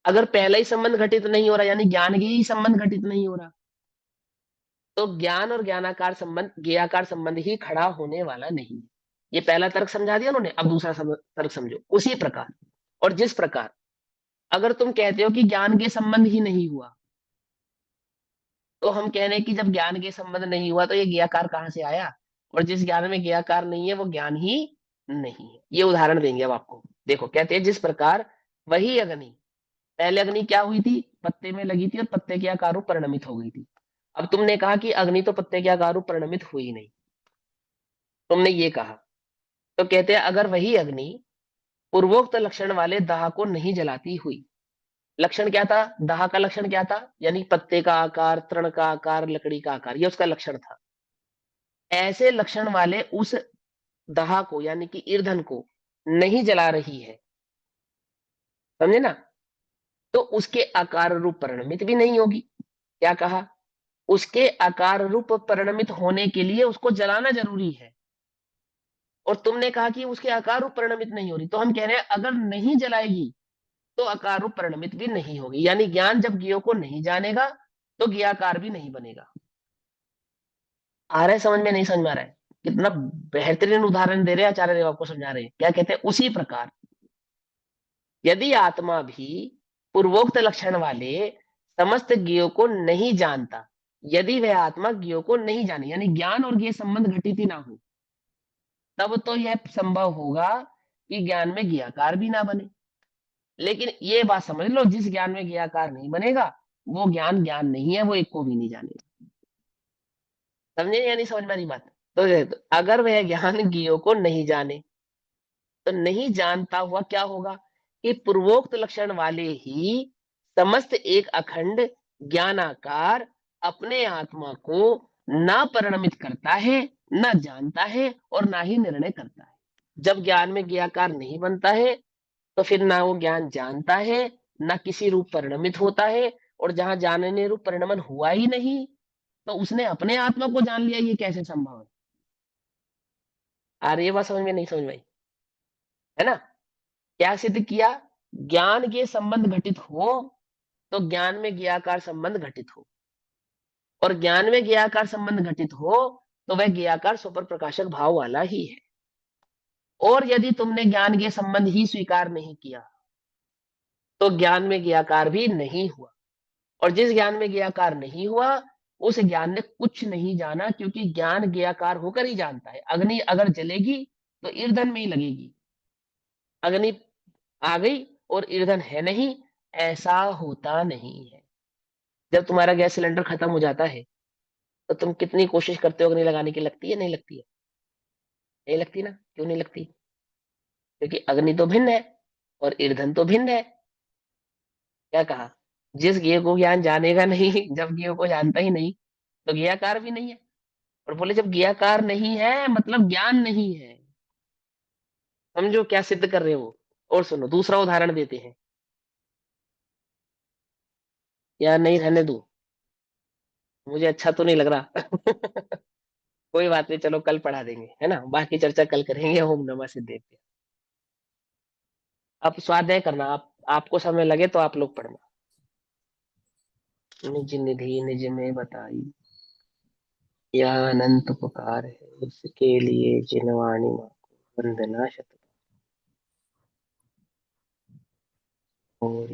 अगर पहला ही संबंध घटित नहीं हो रहा, यानी ज्ञान के ही संबंध घटित नहीं हो रहा, तो ज्ञान और ज्ञानाकार संबंध, ज्ञेयाकार संबंध ही खड़ा होने वाला नहीं। ये पहला तर्क समझा दिया उन्होंने। अब दूसरा तर्क समझो। उसी प्रकार, और जिस प्रकार, अगर तुम कहते हो कि ज्ञान के संबंध ही नहीं हुआ, तो हम कह रहे हैं कि जब ज्ञान के संबंध नहीं हुआ तो ये ज्ञाकार कहाँ से आया, और जिस ज्ञान में ज्ञाकार नहीं है वो ज्ञान ही नहीं है। ये उदाहरण देंगे अब आपको। देखो कहते हैं जिस प्रकार वही अग्नि, पहले अग्नि क्या हुई थी, पत्ते में लगी थी और पत्ते के आकार रूप परिणमित हो गई थी। अब तुमने कहा कि अग्नि तो पत्ते के आकार रूप परिणमित हुई नहीं, तुमने ये कहा। तो कहते हैं अगर वही अग्नि पूर्वोक्त लक्षण वाले दाह को नहीं जलाती हुई, लक्षण क्या था, दाह का लक्षण क्या था, यानी पत्ते का आकार, तृण का आकार, लकड़ी का आकार, ये उसका लक्षण था। ऐसे लक्षण वाले उस दाह को यानी कि ईंधन को नहीं जला रही है, समझे ना, तो उसके आकार रूप परिणमित भी नहीं होगी। क्या कहा, उसके आकार रूप परिणमित होने के लिए उसको जलाना जरूरी है, और तुमने कहा कि उसके आकार रूप परिणमित नहीं हो रही, तो हम कह रहे हैं अगर नहीं जलाएगी तो आकार रूप परिणमित भी नहीं होगी। यानी ज्ञान जब ज्ञेय को नहीं जानेगा तो ज्ञाकार भी नहीं बनेगा। आ रहा है समझ में, नहीं समझ में आ रहा है? कितना बेहतरीन उदाहरण दे रहे हैं आचार्य देव, आपको समझा रहे हैं। क्या कहते हैं, उसी प्रकार यदि आत्मा भी पूर्वोक्त लक्षण वाले समस्त ज्ञेयों को नहीं जानता, यदि वह आत्मा ज्ञेयों को नहीं जाने, यानी ज्ञान और ज्ञेय संबंध घटित ही ना हो, तब तो यह संभव होगा कि ज्ञान में ज्ञाकार भी ना बने। लेकिन ये बात समझ लो, जिस ज्ञान में ज्ञाकार नहीं बनेगा वो ज्ञान ज्ञान नहीं है, वो एक को भी नहीं जानेगा। समझे या नहीं समझ में आ रही बात? तो अगर वह ज्ञान ज्ञेयों को नहीं जाने, तो नहीं जानता हुआ क्या होगा कि पूर्वोक्त लक्षण वाले ही समस्त एक अखंड ज्ञानाकार अपने आत्मा को ना परिणमित करता है, ना जानता है, और ना ही निर्णय करता है। जब ज्ञान में ज्ञाकार नहीं बनता है तो फिर ना वो ज्ञान जानता है, ना किसी रूप परिणमित होता है, और जहां जानने रूप परिणमन हुआ ही नहीं तो उसने अपने आत्मा को जान लिया, ये कैसे संभव है? आ रही है बात समझ में, नहीं समझ में आई? है ना? क्या सिद्ध किया, ज्ञान के संबंध घटित हो तो ज्ञान में ज्ञाकार संबंध घटित हो, और ज्ञान में ज्ञाकार संबंध घटित हो तो वह ज्ञाकार सुपर प्रकाशक भाव वाला ही है। और यदि तुमने ज्ञान के संबंध ही स्वीकार नहीं किया तो ज्ञान में ज्ञाकार भी नहीं हुआ, और जिस ज्ञान में ज्ञाकार नहीं हुआ उस ज्ञान ने कुछ नहीं जाना, क्योंकि ज्ञान ज्ञाकार होकर ही जानता है। अग्नि अगर जलेगी तो ईंधन में ही लगेगी, अग्नि आ गई और ईंधन है नहीं, ऐसा होता नहीं है। जब तुम्हारा गैस सिलेंडर खत्म हो जाता है तो तुम कितनी कोशिश करते हो अग्नि लगाने की, लगती है नहीं लगती है? नहीं लगती ना, क्यों नहीं लगती? क्योंकि अग्नि तो भिन्न है और ईंधन तो भिन्न है। क्या कहा, जिस ज्ञेय को ज्ञान जानेगा नहीं, जब ज्ञेय को जानता ही नहीं तो ज्ञाकार भी नहीं है, और बोले जब ज्ञाकार नहीं है मतलब ज्ञान नहीं है। समझो क्या सिद्ध कर रहे हो। और सुनो दूसरा उदाहरण देते हैं, या नहीं रहने दो, मुझे अच्छा तो नहीं लग रहा। कोई बात नहीं, चलो कल पढ़ा देंगे, है ना, बाकी चर्चा कल करेंगे। ओम नमः सिद्धेभ्य। अब स्वाध्याय करना, आप आपको समय लगे तो आप लोग पढ़ना। निज निधि निज में बताई, यह अनंत उपकार है, उसके लिए जिनवाणी मां को वंदना शत। और